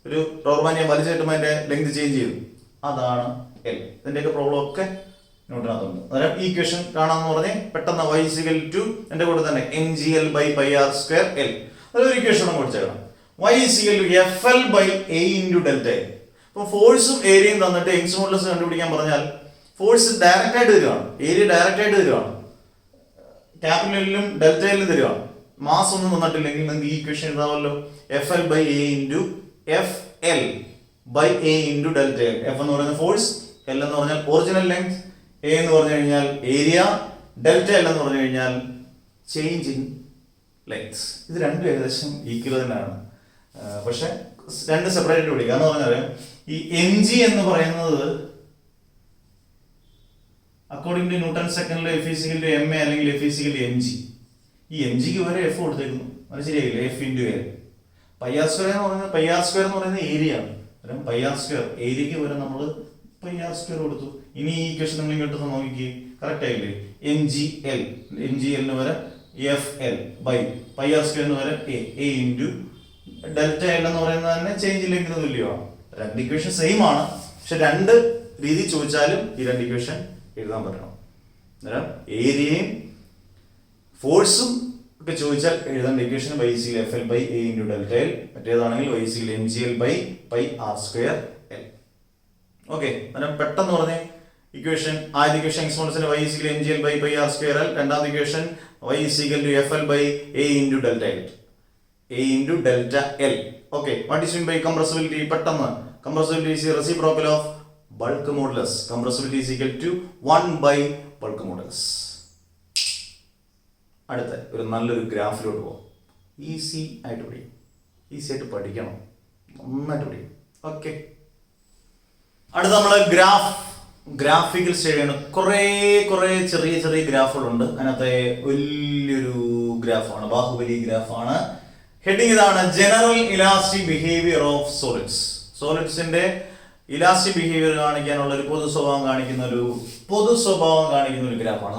ഒരു റബ്ബർ ബാൻഡ് ഞാൻ വലിച്ചു കിട്ടുമ്പോൾ അതിന്റെ ലെങ്ത് ചേഞ്ച് ചെയ്തു, അതാണ് എൽ. ഇതിന്റെയൊക്കെ പ്രോബ്ലം ഒക്കെ നോട്ടിനകത്തുണ്ട്. അന്നേരം ഈ ഇക്വേഷൻ കാണാമെന്ന് പറഞ്ഞ് പെട്ടെന്ന് y is equal to എന്റെ കൂടെ തന്നെ mgl by pi R square L. അതൊരു ഇക്വേഷൻ പഠിച്ചേക്കണം. y is equal to fl by a into delta L. അപ്പോൾ ഫോഴ്സും ഏരിയയും തന്നിട്ട് യങ്സ് മോഡുലസ് കണ്ടുപിടിക്കാൻ പറഞ്ഞാൽ ഫോഴ്സ് ഡയറക്റ്റ് ആയിട്ട് തരുവാണ്, ഏരിയ ഡയറക്റ്റ് ആയിട്ട് തരുവാണ്, ക്യാപിറ്റലിലും ഡെൽറ്റയിലും തരുവാണ്. മാസ് ഒന്നും തന്നിട്ടില്ലെങ്കിൽ നിങ്ങൾക്ക് ഈ ഇക്വേഷൻ എഴുതാമല്ലോ. fl by a into fl by a into delta L. f എന്ന് പറയുന്ന ഫോഴ്സ്, l എന്ന് പറഞ്ഞാൽ ഒറിജിനൽ ലെങ്ത്, a എന്ന് പറഞ്ഞു കഴിഞ്ഞാൽ ഏരിയ, ഡെൽറ്റ എൽ എന്ന് പറഞ്ഞു കഴിഞ്ഞാൽ ചേഞ്ച് ഇൻ ലെങ്ത്. ഇത് രണ്ടും ഏകദേശം ഈക്വൽ തന്നെയാണ്, പക്ഷെ 2 സെപ്പറേറ്റ് വിളിക്കുക എന്ന് പറഞ്ഞാൽ ഈ mg എന്ന് പറയുന്നത് അക്കോർഡിംഗ് ടു ന്യൂട്ടൺ സെക്കൻഡിൽ F is equal to ma അല്ലെങ്കിൽ F is equal to mg. ഈ mgക്ക് വരെ f കൊടുത്തേക്കുന്നു, അത് ശരിയായില്ലേ? f into a. Pi R square എന്ന് പറയുന്നത് ഏരിയ ആണ്. പൈ ആർ സ്ക്വയർ ഏരിയക്ക് വരെ നമ്മൾ പൈ ആർ സ്ക്വയർ കൊടുത്തു. ഇനി ഈ ഇക്വേഷൻ നമ്മൾ ഇങ്ങോട്ട് നോക്കിക്കേ, കറക്റ്റ് ആയില്ലേ? mgl വരെ fl ബൈ പൈ ആർ സ്ക്വയറിന് വരെ a ഇൻറ്റു ഡെൽറ്റ എൽ എന്ന് പറയുന്നത് തന്നെ ചേഞ്ച് ഇല്ലെങ്കിൽ തുല്യമാണ്. 2 ഇക്വേഷൻ സെയിം ആണ്, പക്ഷെ 2 രീതി ചോദിച്ചാലും ഈ 2 ഇക്വേഷൻ എഴുതാൻ പറ്റണം. അന്നേരം ഏരിയയും ഫോഴ്സും ഒക്കെ ചോദിച്ചാൽ എഴുതേണ്ട equation y is equal to fl by a into delta L. മറ്റേതാണെങ്കിൽ y is equal to mgl by pi R square L. Okay, അന്നേരം പെട്ടെന്ന് പറഞ്ഞേ ഇക്വേഷൻ. ആദ്യ ഇക്വേഷൻ യങ്സ് മോഡുലസിന്റെ y is equal to mgl by pi R square L. രണ്ടാമത്തെ equation y is equal to fl by a into delta L. a into delta L. Okay, what is meant by compressibility? പെട്ടെന്ന് compressibility is reciprocal of bulk modulus. Compressibility is equal to 1 by bulk modulus. അടുത്ത ഒരു നല്ലൊരു ഗ്രാഫിലോട്ട് പോകാം. Easy ആയിട്ട് പഠിക്കണം, നന്നായിട്ട് പഠിക്കണം. Okay, അടുത്ത നമ്മൾ ഗ്രാഫിക്കൽ സ്റ്റഡിയാണ്. കുറേ ചെറിയ ഗ്രാഫുകളുണ്ട്. അതിനകത്തെ വലിയൊരു ഗ്രാഫാണ്, ബാഹുബലി ഗ്രാഫാണ്. ഹെഡിങ് ഇതാണ്: ജനറൽ ഇലാസ്റ്റിക് ബിഹേവിയർ ഓഫ് സോളിഡ്സിന്റെ ഇലാസ്റ്റിക് ബിഹേവിയർ കാണിക്കാനുള്ള ഒരു പൊതു സ്വഭാവം കാണിക്കുന്ന ഒരു ഗ്രാഫാണ്.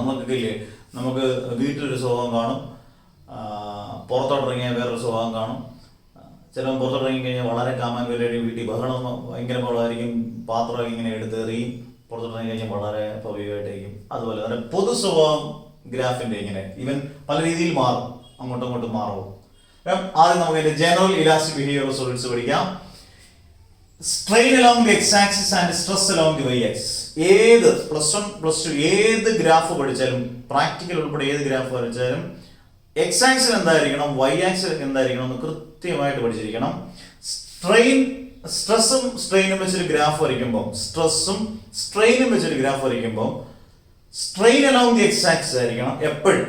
നമുക്ക് വീട്ടിലൊരു സ്വഭാവം കാണും, പുറത്തോട്ടിറങ്ങിയാൽ വേറൊരു സ്വഭാവം കാണും. ചിലപ്പോൾ പുറത്തോട്ടിറങ്ങി കഴിഞ്ഞാൽ വളരെ കാമാൻവലായിട്ട് വീട്ടിൽ ബഹളം ഭയങ്കര ബഹളമായിരിക്കും, പാത്രം ഇങ്ങനെ എടുത്തെറിയും. പുറത്തോട്ടിറങ്ങി കഴിഞ്ഞാൽ വളരെ പവിയായിട്ടായിരിക്കും. അതുപോലെ തന്നെ പൊതു സ്വഭാവം ഗ്രാഫിന്റെ ഇങ്ങനെ ഇവൻ പല രീതിയിൽ മാറും, അങ്ങോട്ടും മാറും. ആദ്യം നമുക്ക് അതിന്റെ general elastic behaviour of solids പഠിക്കാം. Strain along the X axis and stress along the Y axis. ഏത് +1 ഏത് ഗ്രാഫ് പഠിച്ചാലും, പ്രാക്ടിക്കൽ ഉൾപ്പെടെ ഏത് ഗ്രാഫ് പഠിച്ചാലും എക്സ് ആക്സിൽ എന്തായിരിക്കണം, വൈ ആക്സിൽ എന്തായിരിക്കണം എന്ന് കൃത്യമായിട്ട് പഠിച്ചിരിക്കണം. സ്ട്രെസ്സും സ്ട്രെയിനും വെച്ചൊരു ഗ്രാഫ് വരയ്ക്കുമ്പോൾ strain along the X axis ആയിരിക്കണം എപ്പോഴും,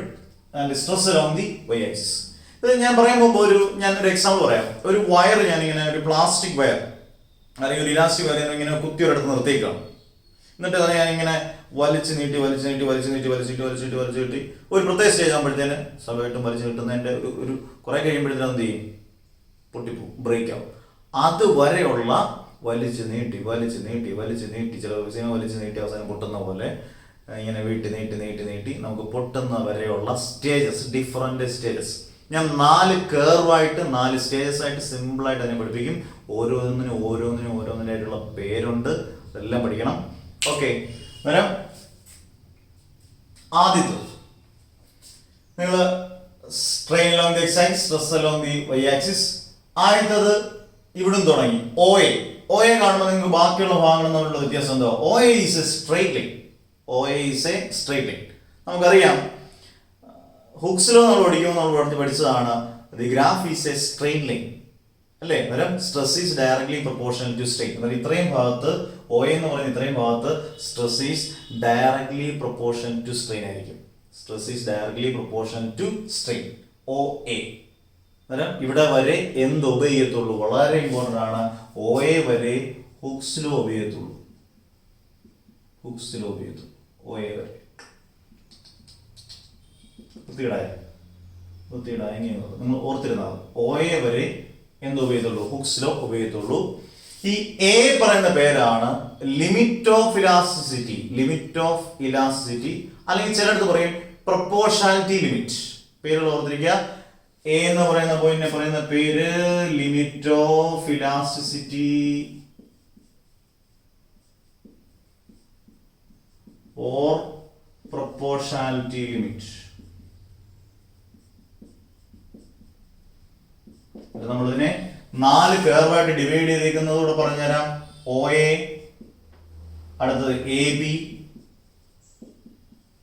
and stress along the Y axis. ഇത് ഞാൻ പറയുമ്പോൾ ഞാനൊരു എക്സാമ്പിൾ പറയാം. ഒരു വയർ ഞാനിങ്ങനെ ഒരു പ്ലാസ്റ്റിക് വയർ അല്ലെങ്കിൽ ഒരു ഇലാസ്റ്റിക് വയർ ഇങ്ങനെ കുത്തിയൊരിടത്ത് നിർത്തിയേക്കാം. എന്നിട്ട് അത് ഞാനിങ്ങനെ വലിച്ചു നീട്ടി ഒരു പ്രത്യേക സ്റ്റേജ് ആകുമ്പോഴത്തേന് സ്വാഭാവികമായിട്ടും വലിച്ചു കിട്ടുന്നതിൻ്റെ ഒരു കുറെ കഴിയുമ്പോഴത്തേനും എന്ത് ചെയ്യും, പൊട്ടിപ്പോവും, ബ്രേക്ക് ആവും. അതുവരെയുള്ള വലിച്ചു നീട്ടി വലിച്ചു നീട്ടി വലിച്ചു നീട്ടി ചില സിനിമ വലിച്ചു നീട്ടി അവസാനം പൊട്ടുന്ന പോലെ ഇങ്ങനെ നീട്ടി നീട്ടി നീട്ടി നീട്ടി നമുക്ക് പൊട്ടുന്ന വരെയുള്ള സ്റ്റേജസ്, ഡിഫറെന്റ് സ്റ്റേജസ്. ഞാൻ 4 കേർവായിട്ട് 4 സ്റ്റേജസ് ആയിട്ട് സിമ്പിളായിട്ട് അതിനെ പഠിപ്പിക്കും. ഓരോന്നിനായിട്ടുള്ള പേരുണ്ട്, അതെല്ലാം പഠിക്കണം. ഓക്കെ, വരാം. ആദ്യത്തെ നിങ്ങൾ strain along the X axis, stress along the Y axis. ആദ്യത്തത് ഇവിടും തുടങ്ങി OA. OA കാണുമ്പോൾ നിങ്ങൾക്ക് ബാക്കിയുള്ള ഭാഗങ്ങളും തമ്മിലുള്ള വ്യത്യാസം എന്തോ? OA is a straight line. OA is a straight line. നമുക്കറിയാം ഹുക്സ് ലോ നമ്മൾ പഠിച്ചതാണ് the graph is a straight line അല്ലേ? അന്നേരം stress is directly proportional to strain. അന്നേരം ഇത്രയും ഭാഗത്ത് OA എന്ന് പറയുന്ന ഇത്രയും ഭാഗത്ത് stress is directly proportional to strain ആയിരിക്കും. Stress is directly proportional to strain, OA. അന്നേരം ഇവിടെ വരെ എന്ത് ഒബേ ചെയ്യത്തുള്ളൂ? വളരെ ഇമ്പോർട്ടൻ്റ് ആണ്. OA വരെ ഹുക്സ് ലോ ഒബേ ചെയ്യത്തുള്ളൂ. ഹുക്സ് ലോ ഒബേ ചെയ്യത്തുള്ളൂ OA വരെ. വൃത്തിയിടായ നിങ്ങൾ ഓർത്തിരുന്നാൽ OA വരെ എന്ത് ഉപയോഗത്തുള്ളൂ? Hooks law ഉപയോഗത്തുള്ളൂ. ഈ A പറയുന്ന പേരാണ് limit of elasticity. Limit of elasticity അല്ലെങ്കിൽ ചിലടത്ത് പറയും പ്രൊപ്പോർഷണാലിറ്റി ലിമിറ്റ്. പേരുകൾ ഓർത്തിരിക്കുക. A എന്ന് പറയുന്ന പോയിന്റിനെ പറയുന്ന പേര് limit of elasticity or proportionality limit. നമ്മളിതിനെ 4 കേർവായിട്ട് ഡിവൈഡ് ചെയ്തിരിക്കുന്നതോടെ പറഞ്ഞുതരാം. OA, അടുത്തത് AB,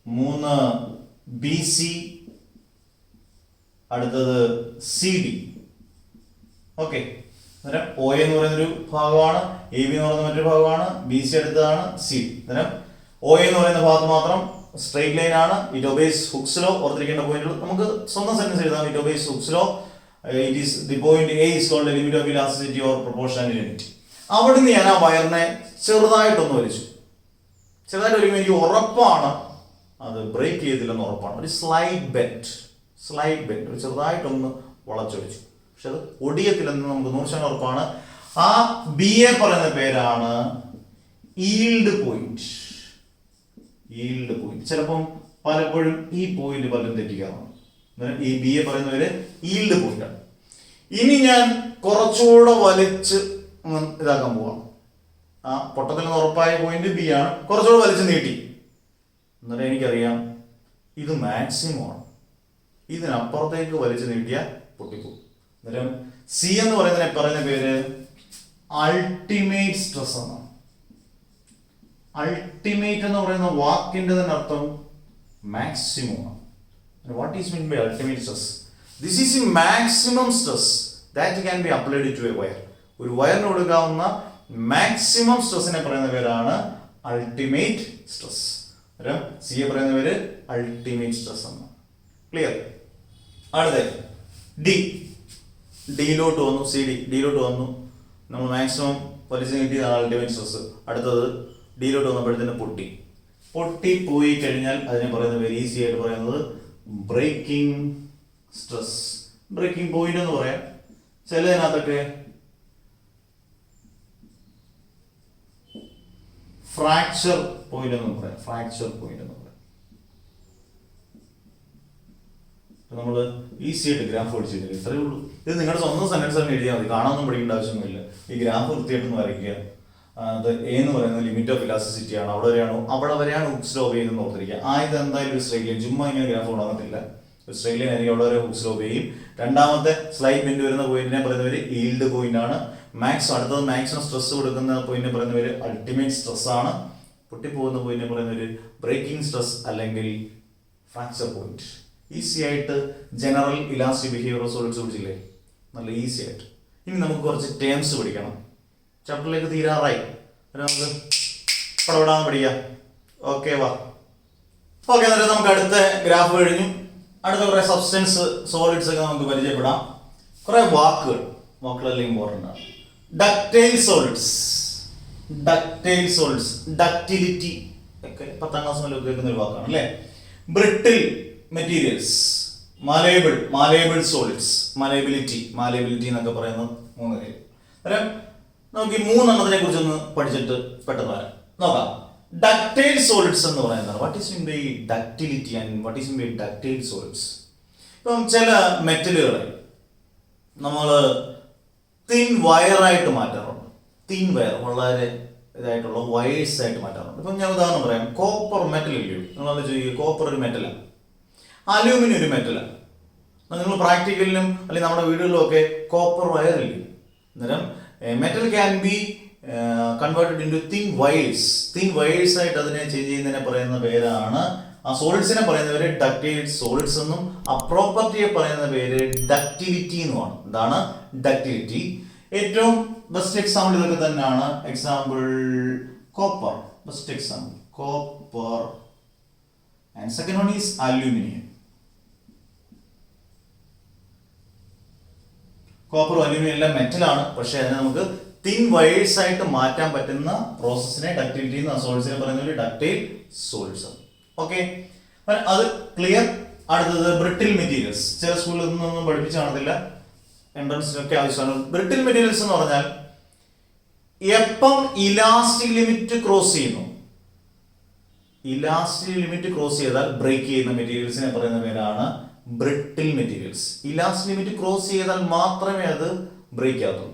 3 BC, അടുത്തത് CD. ഓക്കെ, അന്നേരം OA എന്ന് പറയുന്നൊരു ഭാഗമാണ്, AB എന്ന് പറയുന്ന മറ്റൊരു ഭാഗമാണ്, BC അടുത്തതാണ്, CD. അന്നേരം OA എന്ന് പറയുന്ന ഭാഗത്ത് മാത്രം സ്ട്രെയിറ്റ് ലൈൻ ആണ്. It obeys hooks law. ഓർത്തിരിക്കേണ്ട പോയിന്റുകൾ നമുക്ക് സ്വന്തം സെന്റൻസ് എഴുതാം. It obeys hooks law. It is the point A is called the limit of elasticity or proportionality limit. അവിടുന്ന് ഞാൻ ആ വയറിനെ ചെറുതായിട്ടൊന്ന് വലിച്ചു. ചെറുതായിട്ട് വലിക്കുമ്പോൾ എനിക്ക് ഉറപ്പാണ് അത് ബ്രേക്ക് ചെയ്തില്ലെന്ന് ഉറപ്പാണ്. ഒരു സ്ലൈഡ് ബെൻഡ് ഒരു ചെറുതായിട്ടൊന്ന് വളച്ചൊടിച്ചു. പക്ഷെ അത് ഒടിയത്തില്ലെന്ന് നമുക്ക് 100% ഉറപ്പാണ്. ആ BA പറയുന്ന പേരാണ് ഈൽഡ് പോയിന്റ്. ചിലപ്പം പലപ്പോഴും ഈ പോയിന്റ് പലരും തെറ്റിക്കാറുണ്ട്. ഈ BA പറയുന്ന പേര് ഈൽഡ് പോയിന്റ് ആണ്. ഇനി ഞാൻ കുറച്ചുകൂടെ വലിച്ച് ഇതാക്കാൻ പോവാണ്. ആ പൊട്ടത്തിൽ നിന്ന് ഉറപ്പായ പോയിന്റ് B ആണ്. കുറച്ചുകൂടെ വലിച്ച് നീട്ടി. എന്നിട്ട് എനിക്കറിയാം ഇത് മാക്സിമം ആണ്. ഇതിനപ്പുറത്തേക്ക് വലിച്ചു നീട്ടിയാൽ പൊട്ടിപ്പോകും. അന്നേരം C എന്ന് പറയുന്ന പേര് അൾട്ടിമേറ്റ് സ്ട്രെസ് എന്നാണ്. അൾട്ടിമേറ്റ് എന്ന് പറയുന്ന വാക്കിന്റെ തന്നെ അർത്ഥം മാക്സിമം ആണ്. What is meant by ultimate stress? This is the maximum stress that can be applied to a wire. ഒരു വയറിന് കൊടുക്കാവുന്ന മാക്സിമം സ്ട്രെസ്സിനെ പറയുന്ന പേരാണ് അൾട്ടിമേറ്റ് സ്ട്രെസ്. C പറയുന്ന പേര് അൾട്ടിമേറ്റ് സ്ട്രെസ് ആണ്. ക്ലിയർ? അടുത്ത ഡിയിലോട്ട് വന്നു. CD ഡിയിലോട്ട് വന്നു. നമ്മൾ മാക്സിമം വലിച്ചു നീട്ടിയതാണ് അൾട്ടിമേറ്റ് സ്ട്രെസ്. അടുത്തത് ഡിയിലോട്ട് വന്നപ്പോഴത്തേന് പൊട്ടിപ്പോയി കഴിഞ്ഞാൽ അതിനെ പറയുന്ന പേര് ഈസി ആയിട്ട് പറയുന്നത് ബ്രേക്കിംഗ് സ്ട്രെസ്, ബ്രേക്കിംഗ് പോയിന്റ് എന്ന് പറയാം. ചിലതിനകത്തൊക്കെ ഫ്രാക്ചർ പോയിന്റ് എന്ന് പറയാം. നമ്മൾ ഈസി ആയിട്ട് ഗ്രാഫ് പഠിച്ചിട്ടില്ല. ഇത്രയേ ഉള്ളൂ. ഇത് നിങ്ങളുടെ സ്വന്തം സെന്റൻസ് തന്നെ എഴുതിയാൽ മതി. കാണാനൊന്നും പഠിക്കേണ്ട ആവശ്യമൊന്നുമില്ല. ഈ ഗ്രാഫ് വൃത്തിയായിട്ടൊന്ന് വരയ്ക്കുക. അത് A എന്ന് പറയുന്നത് ലിമിറ്റ് ഓഫ് ഇലാസ്റ്റിസിറ്റി ആണ്. അവിടെ വരെയാണ് ഹുക്സ് ലോ ചെയ്യുന്നത് ഓർത്തിരിക്കുക. ഇത് എന്തായാലും ഒരു സ്ട്രെയിറ്റ് ലൈൻ, ചുമ്മാ ഇങ്ങനെ ഗ്രാഫ് ഉണ്ടാകത്തില്ല. ഒരു സ്ട്രെയിറ്റ് ലൈൻ ആയിരിക്കും. അവിടെ വരെ ഹുക്സ് ലോ ചെയ്യും. രണ്ടാമത്തെ സ്ലൈഡ് ബെൻഡ് വരുന്ന പോയിന്റിനെ പറയുന്നവര് ഈൽഡ് പോയിന്റ് ആണ്. അടുത്തത് മാക്സിമം സ്ട്രെസ് കൊടുക്കുന്ന പോയിന്റിനെ പറയുന്നവര് അൾട്ടിമേറ്റ് സ്ട്രെസ് ആണ്. പൊട്ടിപ്പോകുന്ന പോയിന്റിനെ പറയുന്നവര് ബ്രേക്കിംഗ് സ്ട്രെസ് അല്ലെങ്കിൽ ഫ്രാക്ചർ പോയിന്റ്. ഈസി ആയിട്ട് ജനറൽ ഇലാസ്റ്റിക് ബിഹേവിയർ സോളിഡ്സ് പഠിച്ചില്ലേ? നല്ല ഈസി ആയിട്ട്. ഇനി നമുക്ക് കുറച്ച് ടേംസ് പഠിക്കണം. ചാപ്റ്ററിലേക്ക് തീരാറായി. നമുക്ക് പടപെടാൻ പഠിക്കാം. ഓക്കെ, വാ. ഓക്കെ, എന്നിട്ട് നമുക്ക് അടുത്ത ഗ്രാഫ് കഴിഞ്ഞു. അടുത്ത കുറെ സബ്സ്റ്റൻസ് സോളിഡ്സ് ഒക്കെ നമുക്ക് പരിചയപ്പെടാം. കുറെ വാക്കുകളെല്ലാം ഇമ്പോർട്ടൻ്റ് ആണ്. ഡക്റ്റൈൽ സോളിഡ്സ്, ഡക്റ്റിലിറ്റി ഒക്കെ 10ാം ക്ലാസ് മുതൽ ഉപയോഗിക്കുന്ന ഒരു വാക്കാണ് അല്ലേ? ബ്രിട്ടിൽ മെറ്റീരിയൽസ്, മാലേബിൾ സോളിഡ്സ്, മാലേബിലിറ്റി എന്നൊക്കെ പറയുന്ന 3 കാര്യം. നമുക്ക് ഈ മൂന്നെണ്ണത്തിനെ കുറിച്ചൊന്ന് പഠിച്ചിട്ട് പെട്ടെന്ന് വരാം. നോക്കാം. ഡക്റ്റൈൽ സോളിഡ്സ് എന്ന് പറയുന്നത് what is mean by ductility and what is mean by ductile solids. ഇപ്പം ചില മെറ്റലുകളെ നമ്മൾ തിൻ വയറായിട്ട് മാറ്റാറുണ്ട്. തിൻ വയർ വളരെ ഇതായിട്ടുള്ള വയേഴ്സ് ആയിട്ട് മാറ്റാറുണ്ട്. ഇപ്പം ഞാൻ ഉദാഹരണം പറയാം. കോപ്പർ മെറ്റൽ ഇല്ലയോ, നിങ്ങൾ ചോദിക്കുക. കോപ്പർ ഒരു മെറ്റലാണ്, അലൂമിനിയം ഒരു മെറ്റലാണ്. നിങ്ങൾ പ്രാക്ടിക്കലിലും അല്ലെങ്കിൽ നമ്മുടെ വീടുകളിലും ഒക്കെ കോപ്പർ വയർ ഇല്ല. അന്നേരം metal can be converted into thin wires. Thin wires ആയിട്ട് അതിനെ ചേഞ്ച് ചെയ്യുന്നതിനെ പറയുന്ന പേരാണ്, ആ സോളിഡ്സിനെ പറയുന്ന പേര് ഡക്റ്റൈൽ സോളിഡ്സ് എന്നും ആ പ്രോപ്പർട്ടിയെ പറയുന്ന പേര് ഡക്റ്റിലിറ്റി എന്നുമാണ്. എന്താണ് ഡക്റ്റിലിറ്റി? ഏറ്റവും ബെസ്റ്റ് എക്സാമ്പിൾ ഇതൊക്കെ തന്നെയാണ്. Example copper, best example copper, and second one is aluminium. കോപ്പറും അലൂമിനിയം എല്ലാം മെറ്റലാണ്, പക്ഷെ അതിനെ നമുക്ക് തിൻ വയേഴ്സ് ആയിട്ട് മാറ്റാൻ പറ്റുന്ന പ്രോസസ്സിനെ ഡക്റ്റിലിറ്റി എന്ന സോളിഡ്സിനെ പറയുന്ന ഡക്റ്റൈൽ സോളിഡ്സ്. ഓക്കെ, അത് ക്ലിയർ. അടുത്തത് ബ്രിട്ടിൽ മെറ്റീരിയൽസ്. ചില സ്കൂളിൽ നിന്നൊന്നും പഠിപ്പിച്ചു കാണത്തില്ല, എൻട്രൻസിനൊക്കെ ആവശ്യമാണ്. ബ്രിട്ടിൽ മെറ്റീരിയൽസ് എന്ന് പറഞ്ഞാൽ എപ്പം ഇലാസ്റ്റിക് ലിമിറ്റ് ക്രോസ് ചെയ്യുന്നു, ഇലാസ്റ്റിക് ലിമിറ്റ് ക്രോസ് ചെയ്താൽ ബ്രേക്ക് ചെയ്യുന്ന മെറ്റീരിയൽസിനെ പറയുന്ന പേരാണ് brittle materials. Elastic limit cross ചെയ്താൽ മാത്രമേ അത് ബ്രേക്ക് ആകത്തുള്ളൂ.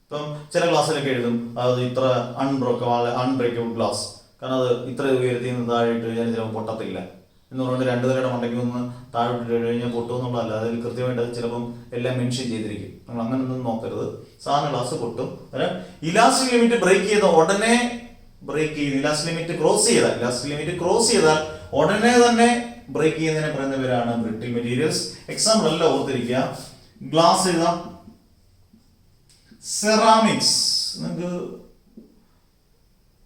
ഇപ്പം ചില ക്ലാസ്സിലൊക്കെ എഴുതും അത് ഇത്ര അൺബ്രേക്കബിൾ ഗ്ലാസ്, കാരണം അത് ഇത്ര ഉയരത്തിൽ നിന്ന് താഴെ ഇട്ട് കഴിഞ്ഞാൽ ചിലപ്പോൾ പൊട്ടത്തില്ല എന്ന് പറഞ്ഞിട്ട് 2 നിലയുടെ മണ്ടയ്ക്ക് ഒന്ന് താഴെ ഇട്ട് കഴിഞ്ഞാൽ പൊട്ടുമെന്നുള്ളതല്ല. അതിൽ കൃത്യമായിട്ട് ചിലപ്പം എല്ലാം മെൻഷൻ ചെയ്തിരിക്കും. നിങ്ങൾ അങ്ങനെ ഒന്നും നോക്കരുത്. സാധാരണ ഗ്ലാസ് പൊട്ടും. ഇലാസ്റ്റിക് ലിമിറ്റ് ബ്രേക്ക് ചെയ്ത ഉടനെ ബ്രേക്ക് ചെയ്ത് ഇലാസ്റ്റിക് ലിമിറ്റ് ക്രോസ് ചെയ്താൽ ഉടനെ തന്നെ ബ്രേക്ക് ചെയ്യുന്നതിനെ പറയുന്ന പേരാണ് ബ്രിട്ടിൽ മെറ്റീരിയൽസ്. എക്സാമ്പിൾ എല്ലാം ഓർത്തിരിക്കുക. ഗ്ലാസ് എഴുതാം. സെറാമിക്സ്, നിങ്ങൾക്ക്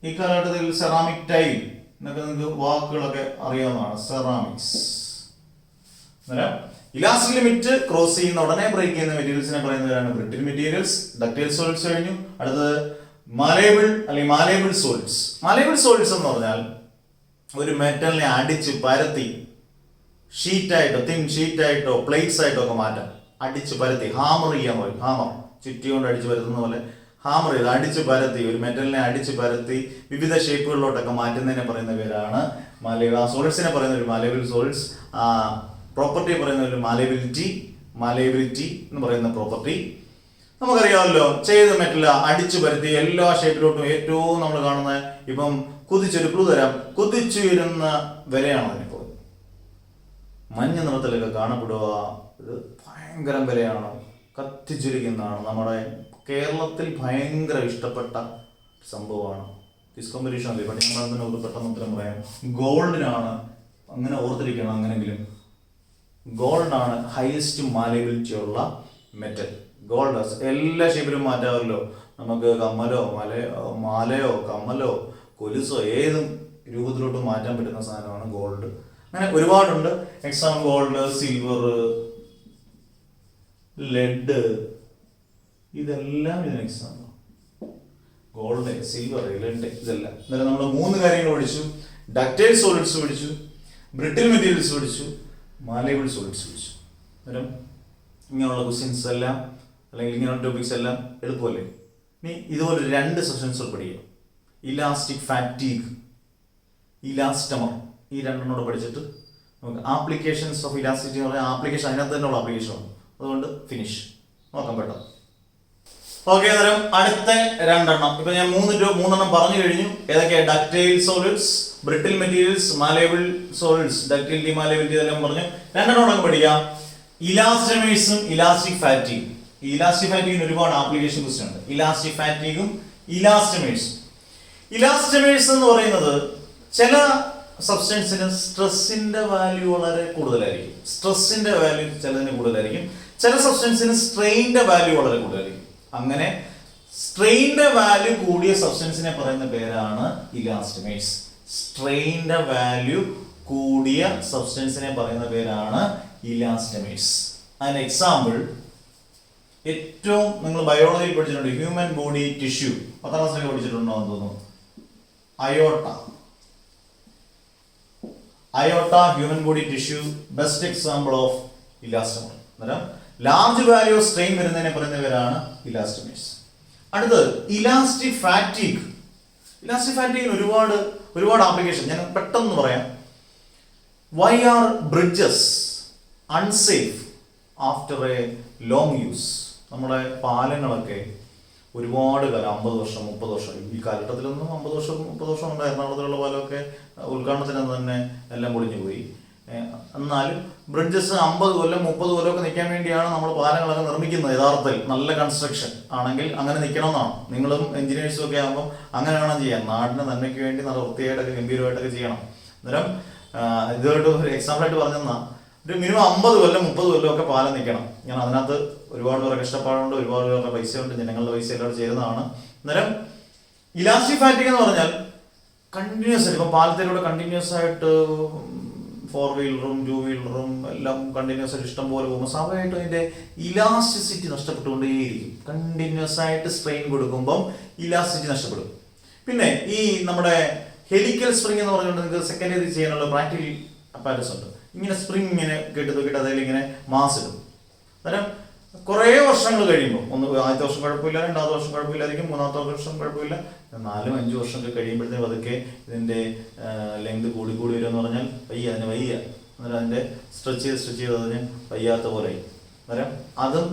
ഈ കാലഘട്ടത്തിൽ സെറാമിക് ടൈൽ എന്നൊക്കെ നിങ്ങൾക്ക് വാക്കുകളൊക്കെ അറിയാവുന്നതാണ്. സെറാമിക്സ് ഇലാസ്റ്റിക് ലിമിറ്റ് ക്രോസ് ചെയ്യുന്ന ഉടനെ ബ്രേക്ക് ചെയ്യുന്ന മെറ്റീരിയൽസിനെ പറയുന്നവരാണ് ബ്രിട്ടിൽ മെറ്റീരിയൽസ്. ഡക്റ്റൈൽ സോളിഡ്സ് കഴിഞ്ഞു. അടുത്തത് മാലേബിൾ അല്ലെങ്കിൽ മാലേബിൾ സോളിഡ്സ്. മാലേബിൾ സോളിഡ്സ് എന്ന് പറഞ്ഞാൽ ഒരു മെറ്റലിനെ അടിച്ച് പരത്തി ഷീറ്റായിട്ടോ തിൻ ഷീറ്റായിട്ടോ പ്ലേറ്റ്സ് ആയിട്ടോ ഒക്കെ മാറ്റാം. അടിച്ച് പരത്തി ഹാമർ ചെയ്യാൻ പറയും. ഹാമർ ചുറ്റി കൊണ്ട് അടിച്ച് പരത്തുന്ന പോലെ ഹാമർ ചെയ്ത് അടിച്ച് പരത്തി ഒരു മെറ്റലിനെ അടിച്ച് പരത്തി വിവിധ ഷേപ്പുകളിലോട്ടൊക്കെ മാറ്റുന്നതിനെ പറയുന്ന പേരാണ് മാലേബിൾ. ആ സോളിഡ്സിനെ പറയുന്ന ഒരു മാലേബിൾ സോളിഡ്സ്. ആ പ്രോപ്പർട്ടിയെ പറയുന്ന ഒരു മാലേബിലിറ്റി എന്ന് പറയുന്ന പ്രോപ്പർട്ടി. നമുക്കറിയാമല്ലോ, ചെയ്ത മെറ്റൽ അടിച്ചു പരത്തി എല്ലാ ഷേപ്പിലോട്ടും ഏറ്റവും നമ്മൾ കാണുന്ന ഇപ്പം കുതിച്ചൊരു ക്ലൂ തരാം. കുതിച്ചുയരുന്ന വിലയാണ് അതിനിപ്പോൾ. മഞ്ഞ നിറത്തിലൊക്കെ കാണപ്പെടുക. ഇത് ഭയങ്കര വിലയാണ്, കത്തിച്ചിരിക്കുന്നതാണ്. നമ്മുടെ കേരളത്തിൽ ഭയങ്കര ഇഷ്ടപ്പെട്ട സംഭവമാണ്. ക്വിസ് കോമ്പറ്റീഷൻ അല്ലേ, പക്ഷേ ഞാൻ തന്നെ പെട്ടെന്ന് ഉത്തരം പറയാം. ഗോൾഡിനാണ്, അങ്ങനെ ഓർത്തിരിക്കണം. അങ്ങനെങ്കിലും ഗോൾഡാണ് ഹയസ്റ്റ് മാലേബിലിറ്റി ഉള്ള മെറ്റൽ. ഗോൾഡ് എല്ലാ ഷേപ്പിലും മാറ്റാമല്ലോ. നമുക്ക് കമ്മലോ മാലയോ കമ്മലോ കൊലുസോ ഏതും രൂപത്തിലോട്ട് മാറ്റാൻ പറ്റുന്ന സാധനമാണ് ഗോൾഡ്. അങ്ങനെ ഒരുപാടുണ്ട്. എക്സാമ്പിൾ ഗോൾഡ്, സിൽവർ, ലെഡ്, ഇതെല്ലാം ഇതിന് എക്സാമ്പിൾ. ഗോൾഡ്, സിൽവർ, ലെഡ്, ഇതെല്ലാം. എന്നാലും നമ്മൾ 3 കാര്യങ്ങൾ പഠിച്ചു. ഡക്റ്റൈൽ സോളിഡ്സ് പഠിച്ചു, ബ്രിട്ടിൽ മെറ്റീരിയൽസ് പഠിച്ചു, മാലേബിൾ സോളിഡ്സ് പഠിച്ചു. അന്നേരം ഇങ്ങനെയുള്ള ക്വസ്റ്റ്യൻസ് എല്ലാം അല്ലെങ്കിൽ ഇങ്ങനെയുള്ള ടോപ്പിക്സ് എല്ലാം എളുപ്പമല്ലേ? ഇനി ഇതുപോലെ 2 സെഷൻസ് പഠിക്കുക. ഇലാസ്റ്റിക് ഫാറ്റീഗ്, ഇലാസ്റ്റമർ, ഈ 2 പഠിച്ചിട്ട് നമുക്ക് ആപ്ലിക്കേഷൻസ് ഓഫ് ഇലാസ്റ്റിസിറ്റി എന്ന് പറഞ്ഞാൽ ആപ്ലിക്കേഷൻ അതിനകത്ത് തന്നെയുള്ള ആപ്ലിക്കേഷനാണ്. അതുകൊണ്ട് ഫിനിഷ് നോക്കാം പെട്ടെന്ന്. ഓക്കെ, അന്നേരം അടുത്ത 2 ഇപ്പൊ ഞാൻ 3 പറഞ്ഞു കഴിഞ്ഞു. ഏതൊക്കെയാ? Ductile solids, brittle materials, malleable solids. Ductility, malleability ഇതെല്ലാം പറഞ്ഞു. 2 പഠിക്കാം. ഇലാസ്റ്റമേഴ്സും ഇലാസ്റ്റിക് ഫാറ്റീഗ്. ഇലാസ്റ്റിക് ഫാറ്റീഗിന് ഒരുപാട് ആപ്ലിക്കേഷൻ ക്വസ്റ്റ്യൻ ഉണ്ട്. ഇലാസ്റ്റിക് ഫാറ്റീഗും ഇലാസ്റ്റമേഴ്സും. ഇലാസ്റ്റമേഴ്സ് എന്ന് പറയുന്നത് ചില സബ്സ്റ്റൻസിന് സ്ട്രെസ്സിന്റെ വാല്യൂ വളരെ കൂടുതലായിരിക്കും. സ്ട്രെസ്സിന്റെ വാല്യൂ ചിലതിന് കൂടുതലായിരിക്കും. ചില സബ്സ്റ്റൻസിന് സ്ട്രെയിന്റെ വാല്യൂ വളരെ കൂടുതലായിരിക്കും. അങ്ങനെ സ്ട്രെയിന്റെ വാല്യൂ കൂടിയ സബ്സ്റ്റൻസിനെ പറയുന്ന പേരാണ് ഇലാസ്റ്റമേഴ്സ്. സ്ട്രെയിന്റെ വാല്യൂ കൂടിയ സബ്സ്റ്റൻസിനെ പറയുന്ന പേരാണ് ഇലാസ്റ്റമേഴ്സ്. അതിന് എക്സാമ്പിൾ ഏറ്റവും നിങ്ങൾ ബയോളജിയിൽ പഠിച്ചിട്ടുണ്ട്. ഹ്യൂമൻ ബോഡി ടിഷ്യൂ 10ാം ക്ലാസ്സിലൊക്കെ പഠിച്ചിട്ടുണ്ടോ എന്ന് തോന്നുന്നു. അയോട്ട human body tissue best example of elastomer. അന്നേരം ലാർജ് വാല്യൂ ഓഫ് സ്ട്രെയിൻ വരുന്നതിനെ പറയുന്ന പേരാണ് ഇലാസ്റ്റമേഴ്സ്. അടുത്തത് ഇലാസ്റ്റിക് ഫാറ്റീഗ്. ഇലാസ്റ്റിക് ഫാറ്റീഗിന് ഒരുപാട് ആപ്ലിക്കേഷൻ ഞാൻ പെട്ടെന്ന് പറയാം. Why are bridges unsafe after a long use? നമ്മുടെ പാലങ്ങളൊക്കെ ഒരുപാട് കാലം 50 വർഷം 30 വർഷം ഈ കാലഘട്ടത്തിലൊന്നും 50 വർഷം 30 വർഷം ഉണ്ട്. എറണാകുളത്തിലുള്ള പാലമൊക്കെ ഉദ്ഘാടനത്തിന് തന്നെ എല്ലാം പൊളിഞ്ഞു പോയി. എന്നാലും ബ്രിഡ്ജസ് 50 കൊല്ലം 30 കൊല്ലമൊക്കെ നിൽക്കാൻ വേണ്ടിയാണ് നമ്മൾ പാലങ്ങളൊക്കെ നിർമ്മിക്കുന്നത്. യഥാർത്ഥത്തിൽ നല്ല കൺസ്ട്രക്ഷൻ ആണെങ്കിൽ അങ്ങനെ നിൽക്കണമെന്നാണ്. നിങ്ങളും എഞ്ചിനീയേഴ്സും ഒക്കെ ആകുമ്പോൾ അങ്ങനെ വേണം ചെയ്യാൻ. നാടിന് നന്മയ്ക്ക് വേണ്ടി നല്ല വൃത്തിയായിട്ടൊക്കെ ഗംഭീരമായിട്ടൊക്കെ ചെയ്യണം. അന്നേരം ഇതുമായിട്ട് ഒരു എക്സാമ്പിളായിട്ട് പറഞ്ഞാൽ ഒരു മിനിമം 50 കൊല്ലം 30 കൊല്ലം ഒക്കെ പാലം നിൽക്കണം. ഞാൻ അതിനകത്ത് ഒരുപാട് പേരെ കഷ്ടപ്പാടുണ്ട്, ഒരുപാട് പേരുടെ പൈസയുണ്ട്, ജനങ്ങളുടെ പൈസ എല്ലാം ചേരുന്നതാണ്. അന്നേരം ഇലാസ്റ്റിക് ഫാറ്റിക് എന്ന് പറഞ്ഞാൽ കണ്ടിന്യൂസ് ആയിട്ട് ഇപ്പം പാലത്തിലൂടെ കണ്ടിന്യൂസ് ആയിട്ട് 4 വീലറും 2 വീലറും എല്ലാം കണ്ടിന്യൂസ് ആയിട്ട് ഇഷ്ടം പോലെ പോകുമ്പോൾ സ്വാഭാവികമായിട്ടും അതിന്റെ ഇലാസ്റ്റിസിറ്റി നഷ്ടപ്പെട്ടുകൊണ്ടേയിരിക്കും. കണ്ടിന്യൂസ് ആയിട്ട് സ്ട്രെയിൻ കൊടുക്കുമ്പം ഇലാസ്റ്റിസിറ്റി നഷ്ടപ്പെടും. പിന്നെ ഈ നമ്മുടെ ഹെലിക്കൽ സ്പ്രിംഗ് എന്ന് പറഞ്ഞുകൊണ്ട് നിങ്ങൾക്ക് സെക്കൻഡ് ഇയർ ചെയ്യാനുള്ള പ്രാക്ടിക്കൽ അപ്പാരസ് ഉണ്ട്. ഇങ്ങനെ സ്പ്രിംഗ് ഇങ്ങനെ കെട്ടി തൂക്കിയിട്ട് അതിൽ ഇങ്ങനെ മാസ് ഇടും. അന്നേരം കുറേ വർഷങ്ങൾ കഴിയുമ്പോൾ ആദ്യത്തെ വർഷം കുഴപ്പമില്ല, രണ്ടാമത്തെ വർഷം കുഴപ്പമില്ലായിരിക്കും, മൂന്നാമത്തെ വർഷം കുഴപ്പമില്ല, 4-5 വർഷമൊക്കെ കഴിയുമ്പോഴത്തേക്കും അതൊക്കെ ഇതിന്റെ ലെങ്ത് കൂടി വരുമെന്ന് പറഞ്ഞാൽ അതിന് വയ്യ. അന്നേരം അതിന്റെ സ്ട്രെച്ച് ചെയ്ത് അതിന് വയ്യാത്ത പോലെ. അന്നേരം അതും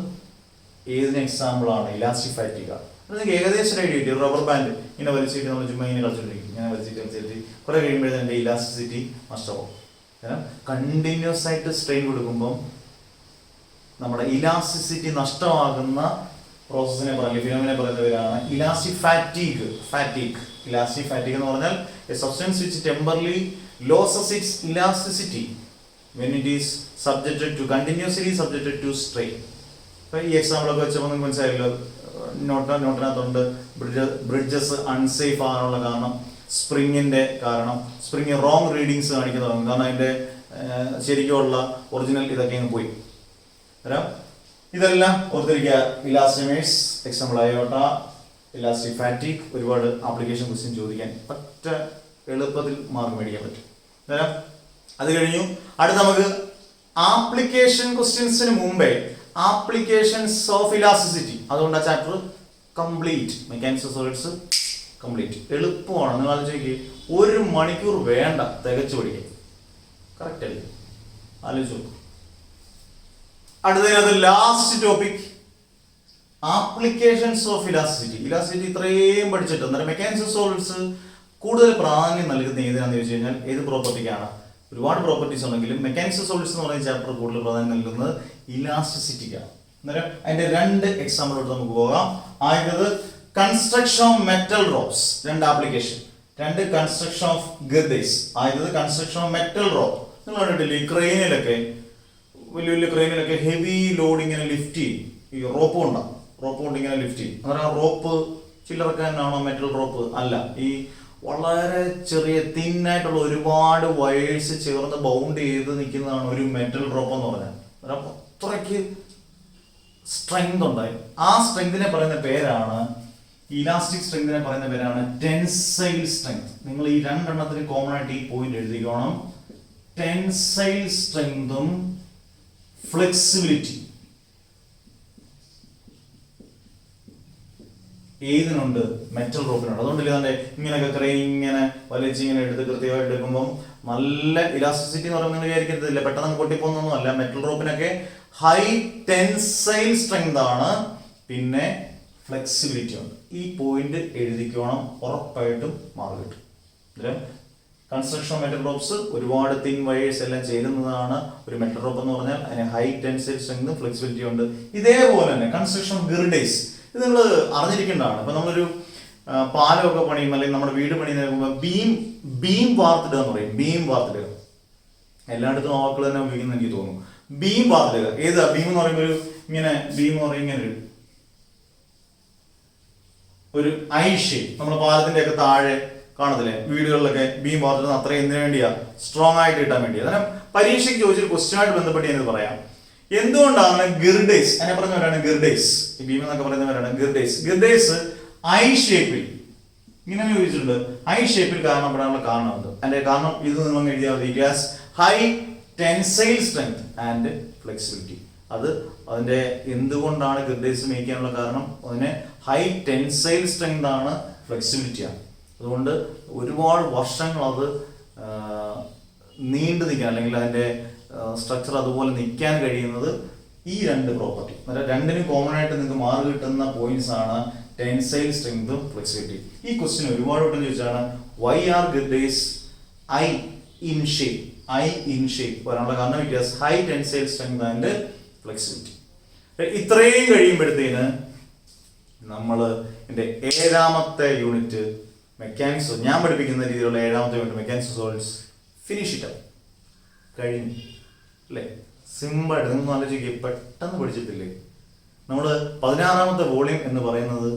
ഏതിന് എക്സാമ്പിളാണ്? ഇലാസ്റ്റിക് ഫാറ്റിക്. നിങ്ങൾക്ക് ഏകദേശം ഐഡിയ കിട്ടി. റബ്ബർ ബാൻഡ് ഇങ്ങനെ വലിച്ചിട്ട് നമ്മൾ ചുമ്മാ ഇങ്ങനെ കളിച്ചിട്ടിരിക്കും. ഇങ്ങനെ വലിച്ചിട്ട് കുറെ കഴിയുമ്പോഴേ അതിന്റെ ഇലാസ്റ്റിസിറ്റി നഷ്ടമാവും. കാരണം കണ്ടിന്യൂസ് ആയിട്ട് സ്ട്രെയിൻ കൊടുക്കുമ്പം നമ്മുടെ ഇലാസ്റ്റിസിറ്റി നഷ്ടമാകുന്ന പ്രോസസ്സിനെ പറയുന്നത് ഫിനോമിനെ പറയുന്നവരാണ് ഇലാസ്റ്റിക് ഫാറ്റീഗ്. ഇലാസ്റ്റിക് ഫാറ്റീഗ് എന്ന് പറഞ്ഞാൽ A substance which temporally losses it's elasticity when it is continuously subjected to strain. ഇപ്പൊ ഈ എക്സാമ്പിൾ ഒക്കെ വെച്ചപ്പോൾ നിങ്ങൾക്ക് മനസ്സിലായല്ലോ. നോട്ടിനകത്തുണ്ട് ബ്രിഡ്ജസ് അൺസേഫ് ആകാനുള്ള കാരണം സ്പ്രിങ്ങിന്റെ കാരണം. സ്പ്രിങ് റോങ് റീഡിങ്സ് കാണിക്കുന്നതാണ്. കാരണം അതിന്റെ ശരിക്കുള്ള ഒറിജിനൽ ഇതൊക്കെ അങ്ങ് പോയി. ഇതെല്ലാം ഓർത്തിരിക്കുക. ഇലാസ്റ്റമേഴ്സ്, എക്സാമ്പിൾ അയോട്ട, ഇലാസ്റ്റിക് ഫാറ്റിക്. ഒരുപാട് ആപ്ലിക്കേഷൻ ക്വസ്റ്റ്യൻ ചോദിക്കാൻ എളുപ്പത്തിൽ മാർക്ക് മേടിക്കാൻ പറ്റും. അത് കഴിഞ്ഞു. അടുത്ത നമുക്ക് ആപ്ലിക്കേഷൻ ക്വസ്റ്റ്യൻസിന് മുമ്പേ ആപ്ലിക്കേഷൻസ് ഓഫ് ഇലാസ്റ്റിസിറ്റി. അതുകൊണ്ട് ആ chapter complete. Mechanics of solids complete. എളുപ്പമാണ്. നിങ്ങൾ ആലോചിക്കുക, 1 മണിക്കൂർ വേണ്ട തികച്ചു പഠിക്കാൻ. കറക്റ്റ് അല്ലേ? ആലോചിച്ചു. അടുത്തതിനകത്ത് last topic applications of elasticity. Elasticity ഇത്രയും പഠിച്ചിട്ട് അന്നേരം മെക്കാനിക്സ് ഓഫ് സോളിഡ്സ് കൂടുതൽ പ്രാധാന്യം നൽകുന്ന ഏതിനാന്ന് ചോദിച്ചു കഴിഞ്ഞാൽ ഏത് പ്രോപ്പർട്ടിക്കാണ്? ഒരുപാട് പ്രോപ്പർട്ടീസ് ഉണ്ടെങ്കിലും മെക്കാനിക്സ് ഓഫ് സോളിഡ്സ് എന്ന് പറയുന്ന ചാപ്റ്റർ കൂടുതൽ പ്രാധാന്യം നൽകുന്നത് ഇലാസ്റ്റിസിറ്റിക്കാണ്. അന്നേരം അതിന്റെ 2 എക്സാമ്പിളോട്ട് നമുക്ക് പോകാം. ആദ്യത്തേത് construction of metal ropes. 2 application. 2 construction of girders. ആദ്യത്തേത് കൺസ്ട്രക്ഷൻ ഓഫ് മെറ്റൽ റോപ്പ്. നിങ്ങൾ കണ്ടിട്ടില്ലേ ഈ ക്രെയിനിലൊക്കെ, വലിയ ക്രെയിനിലൊക്കെ ഹെവി ലോഡ് ഇങ്ങനെ ലിഫ്റ്റ് ചെയ്യും. ഈ റോപ്പ് കൊണ്ട് ഇങ്ങനെ ലിഫ്റ്റ് ചെയ്യും. അന്നേരം ആ റോപ്പ് ചില്ലറക്കാരനാണോ മെറ്റൽ റോപ്പ്? അല്ല. ഈ വളരെ ചെറിയ തിന്നായിട്ടുള്ള ഒരുപാട് വയേഴ്സ് ചേർന്ന് ബൗണ്ട് ചെയ്ത് നിൽക്കുന്നതാണ് ഒരു മെറ്റൽ റോപ്പ് എന്ന് പറഞ്ഞാൽ. അത്രയ്ക്ക് സ്ട്രെങ്ത് ഉണ്ടായി. ആ സ്ട്രെങ്തിനെ പറയുന്ന പേരാണ്, ഇലാസ്റ്റിക് സ്ട്രെങ്തിനെ പറയുന്ന പേരാണ് ടെൻസൈൽ സ്ട്രെങ്ത്. നിങ്ങൾ ഈ 2 എണ്ണത്തിന് കോമൺ ആയിട്ട് ഈ പോയിന്റ് എഴുതിക്കോണം. ടെൻസൈൽ സ്ട്രെങ്തും ഫ്ലെക്സിബിലിറ്റി ഏതിനുണ്ട്? മെറ്റൽ റോപ്പിനുണ്ട്. അതുകൊണ്ടില്ല തന്നെ ഇങ്ങനെയൊക്കെ ക്രെയിൻ ഇങ്ങനെ വലിച്ച് ഇങ്ങനെ എടുത്ത് കൃത്യമായിട്ട് എടുക്കുമ്പോൾ നല്ല ഇലാസ്റ്റിസിറ്റി എന്ന് പറയുന്നത് വിചാരിക്കരുതില്ല, പെട്ടെന്ന് പൊട്ടിപ്പോന്നൊന്നും അല്ല. മെറ്റൽ റോപ്പിനൊക്കെ ഹൈ ടെൻസൈൽ സ്ട്രെങ്ത് ആണ്, പിന്നെ ഫ്ലെക്സിബിലിറ്റി ഉണ്ട്. ഈ പോയിന്റ് എഴുതിക്കോണം, ഉറപ്പായിട്ടും മാർക്ക് കിട്ടും. കൺസ്ട്രക്ഷൻ ഓഫ് മെറ്റൽ റോപ്സ് ഒരുപാട് തിൻ വയേഴ്സ് എല്ലാം ചേരുന്നതാണ് ഒരു മെറ്റൽ റോപ്പ് എന്ന് പറഞ്ഞാൽ. അതിന് ഹൈ ടെൻസൈൽ സ്ട്രെങ്തും ഫ്ലെക്സിബിലിറ്റി ഉണ്ട്. ഇതേപോലെ തന്നെ കൺസ്ട്രക്ഷൻ ഓഫ് ഗിർഡേഴ്സ്, ഇത് നിങ്ങൾ അറിഞ്ഞിരിക്കേണ്ടതാണ്. ഇപ്പൊ നമ്മളൊരു പാലമൊക്കെ പണിയും അല്ലെങ്കിൽ നമ്മുടെ വീട് പണി നോക്കുമ്പോൾ ബീം വാർത്തിടുക എന്ന് പറയും. ബീം വാർത്തിടുക എല്ലായിടത്തും ആളുകൾ തന്നെ ഉപയോഗിക്കുന്ന എനിക്ക് തോന്നുന്നു. ബീം വാർത്തിടുക ഏതാ? ബീം എന്ന് പറയുമ്പോൾ ഇങ്ങനെ ബീം എന്ന് പറയും ഇങ്ങനെ ഒരു ഐ ഷേപ്പ്. നമ്മുടെ പാലത്തിന്റെ ഒക്കെ താഴെ കാണത്തില്ലേ വീടുകളിലൊക്കെ ബീം വാർത്തിടുന്ന അത്രയും എന്തിനു വേണ്ടിയാ? സ്ട്രോങ് ആയിട്ട് കിട്ടാൻ വേണ്ടി. അന്നേരം പരീക്ഷയ്ക്ക് ചോദിച്ചൊരു ക്വസ്റ്റ്യനുമായിട്ട് ബന്ധപ്പെട്ട് ഞാനിത് പറയാം. എന്തുകൊണ്ടാണ് ഗിർഡേഴ്സ്, അതിനെ പറഞ്ഞവരാണ് ഗിർഡേഴ്സ്, ഈ ബീം എന്നൊക്കെ പറയുന്നവരാണ് ഗിർഡേഴ്സ് ഐ ഷേപ്പിൽ ഇങ്ങനെ ചോദിച്ചിട്ടുണ്ട്. ഐ ഷേപ്പിൽ കാണപ്പെടാനുള്ള കാരണമുണ്ട്. അതിന്റെ കാരണം ഇത് നിങ്ങൾ എഴുതിയാൽ മതി. High tensile strength and flexibility. അത് അതിൻ്റെ എന്തുകൊണ്ടാണ് ഗ്രിഡേഴ്സ് മേക്ക് ചെയ്യാനുള്ള കാരണം അതിന് ഹൈ ടെൻസൈൽ സ്ട്രെങ്ത് ആണ്, ഫ്ലെക്സിബിലിറ്റിയാണ്. അതുകൊണ്ട് ഒരുപാട് വർഷങ്ങൾ അത് നീണ്ടു നിൽക്കാൻ അല്ലെങ്കിൽ അതിൻ്റെ സ്ട്രക്ചർ അതുപോലെ നിൽക്കാൻ കഴിയുന്നത് ഈ രണ്ട് പ്രോപ്പർട്ടി. രണ്ടിനും കോമൺ ആയിട്ട് നിങ്ങൾക്ക് മാർക്ക് കിട്ടുന്ന പോയിന്റ്സ് ആണ് ടെൻസൈൽ സ്ട്രെങ്തും ഫ്ലെക്സിബിലിറ്റി. ഈ ക്വസ്റ്റ്യൻ ഒരുപാട് വട്ടം ചോദിച്ചാണ് why are girders I in shape വരാനുള്ള കാരണം it has high tensile strength and flexibility. ഇത്രയും കഴിയുമ്പോഴത്തേന് നമ്മൾ എൻ്റെ 7ാമത്തെ യൂണിറ്റ് മെക്കാനിക്സ് ഞാൻ പഠിപ്പിക്കുന്ന രീതിയിലുള്ള 7ാമത്തെ unit mechanics solids finish it കഴിഞ്ഞു അല്ലേ? സിമ്പിളായിട്ട് നിങ്ങൾ ആലോചിക്കുക, പെട്ടെന്ന് പഠിച്ചിട്ടില്ലേ? നമ്മൾ 16ാമത്തെ വോളിയം എന്ന് പറയുന്നത്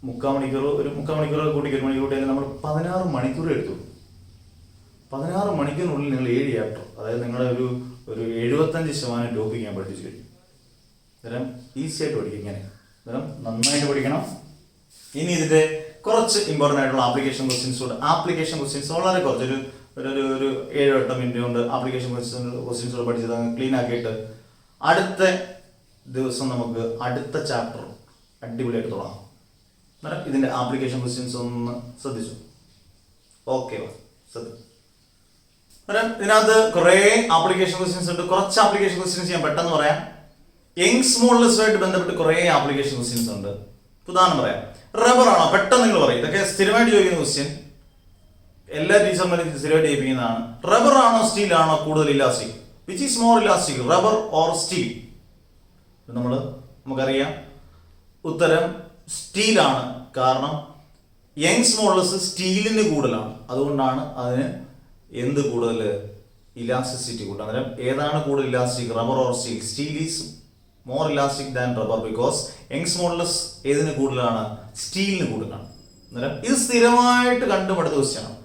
3/4 മണിക്കൂർ, ഒരു 3/4 മണിക്കൂർ കൂട്ടി 1 മണിക്കൂർ കൂട്ടിയാൽ നമ്മൾ 16 മണിക്കൂർ എടുത്തു. 16 മണിക്കൂറിനുള്ളിൽ നിങ്ങൾ 7 ചാപ്റ്റർ, അതായത് നിങ്ങളെ ഒരു 75% ടോപ്പിക് ഞാൻ പഠിപ്പിച്ചു കഴിഞ്ഞു. അന്നേരം ഈസി ആയിട്ട് പഠിക്കും ഇങ്ങനെ. അന്നേരം നന്നായിട്ട് പഠിക്കണം. ഇനി ഇതിൻ്റെ കുറച്ച് ഇമ്പോർട്ടൻ്റ് ആയിട്ടുള്ള ആപ്ലിക്കേഷൻ ക്വസ്റ്റ്യൻസ് ഉണ്ട്. ആപ്ലിക്കേഷൻ ക്വസ്റ്റ്യൻസ് വളരെ കുറച്ച് ഒരു 7-8 മിനിറ്റ് കൊണ്ട് ആപ്ലിക്കേഷൻ ക്വസ്റ്റ്യൻസ് പഠിച്ചത് ക്ലീൻ ആക്കിയിട്ട് അടുത്ത ദിവസം നമുക്ക് അടുത്ത ചാപ്റ്റർ അടിപൊളിയായിട്ട് തുടങ്ങാം. അന്നേരം ഇതിൻ്റെ ആപ്ലിക്കേഷൻ ക്വസ്റ്റ്യൻസ് ഒന്ന് ശ്രദ്ധിച്ചു. ഓക്കെ ശ്രദ്ധിച്ചു. അന്നേരം ഇതിനകത്ത് കുറേ ആപ്ലിക്കേഷൻ ക്വസ്റ്റ്യൻസ് ഉണ്ട്. കുറച്ച് ആപ്ലിക്കേഷൻ ക്വസ്റ്റ്യൻസ് ഞാൻ പെട്ടെന്ന് പറയാം. യങ്സ് മോഡുലസുമായിട്ട് ബന്ധപ്പെട്ട് കുറേ ആപ്ലിക്കേഷൻ ക്വസ്റ്റ്യൻസ് ഉണ്ട്. ഉദാഹരണം പറയാം. റബ്ബർ ആണോ? പെട്ടെന്ന് നിങ്ങൾ പറയും. ഇതൊക്കെ സ്ഥിരമായിട്ട് ചോദിക്കുന്ന ക്വസ്റ്റ്യൻ, എല്ലാ ടീച്ചർമാരും സ്ഥിരമായിട്ട് ചോദിക്കുന്നതാണ്. റബ്ബർ ആണോ സ്റ്റീൽ ആണോ കൂടുതൽ elastic? Which is more elastic, rubber or steel? നമുക്കറിയാം ഉത്തരം സ്റ്റീലാണ്. കാരണം യങ്സ് മോഡുലസ് സ്റ്റീലിന് കൂടുതലാണ്. അതുകൊണ്ടാണ് അതിന് എന്ത് കൂടുതൽ, ഇലാസ്റ്റിസിറ്റി കൂടുതൽ. അന്നേരം ഏതാണ് കൂടുതൽ elastic, rubber or steel? Steel is more elastic than rubber because Young's modulus ഏതിന് കൂടുതലാണ്, സ്റ്റീലിന് കൂടുതലാണ്. അന്നേരം ഇത് സ്ഥിരമായിട്ട് കണ്ടുപടുത്ത ക്വസ്റ്റ്യനാണ്.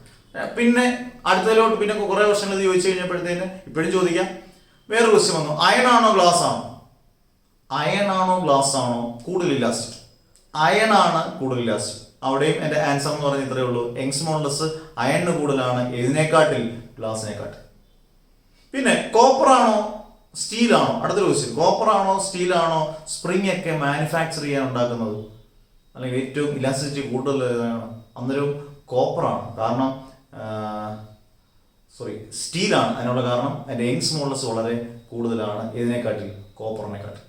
പിന്നെ അടുത്തതിലോട്ട് പിന്നെ കുറേ വർഷങ്ങൾ ഇത് ചോദിച്ചു കഴിഞ്ഞപ്പോഴത്തേന് ഇപ്പോഴും ചോദിക്കാം. വേറെ ക്വസ്റ്റ്യൻ വന്നു, അയൺ ആണോ ഗ്ലാസ് ആണോ? അയൺ ആണോ ഗ്ലാസ് ആണോ കൂടുതൽ ഇലാസ്റ്റിക്? അയൺ ആണ് കൂടുതൽ ഇലാസ്റ്റിക്. അവിടെയും എൻ്റെ ആൻസർ എന്ന് പറഞ്ഞാൽ ഇത്രയേ ഉള്ളൂ. യങ്സ് മോഡുലസ് അയണിന് കൂടുതലാണ്, ഏതിനെക്കാട്ടിൽ, ഗ്ലാസിനെക്കാട്ടിൽ. പിന്നെ കോപ്പർ ആണോ സ്റ്റീൽ ആണോ? അടുത്തൊരു ക്വസ്റ്റ്യൻ, കോപ്പർ ആണോ സ്റ്റീൽ ആണോ സ്പ്രിംഗ് ഒക്കെ മാനുഫാക്ചർ ചെയ്യാൻ ഉണ്ടാക്കുന്നത്, അല്ലെങ്കിൽ ഏറ്റവും ഇലാസ്റ്റിസിറ്റി കൂടുതൽ ഏതാണ്? അന്നേരം കോപ്പറാണ്. കാരണം സ്റ്റീലാണ് അതിനുള്ള കാരണം. അതിൻ്റെ യങ്സ് മോഡുലസ് വളരെ കൂടുതലാണ്, ഇതിനെക്കാട്ടിൽ, കോപ്പറിനെക്കാട്ടിൽ.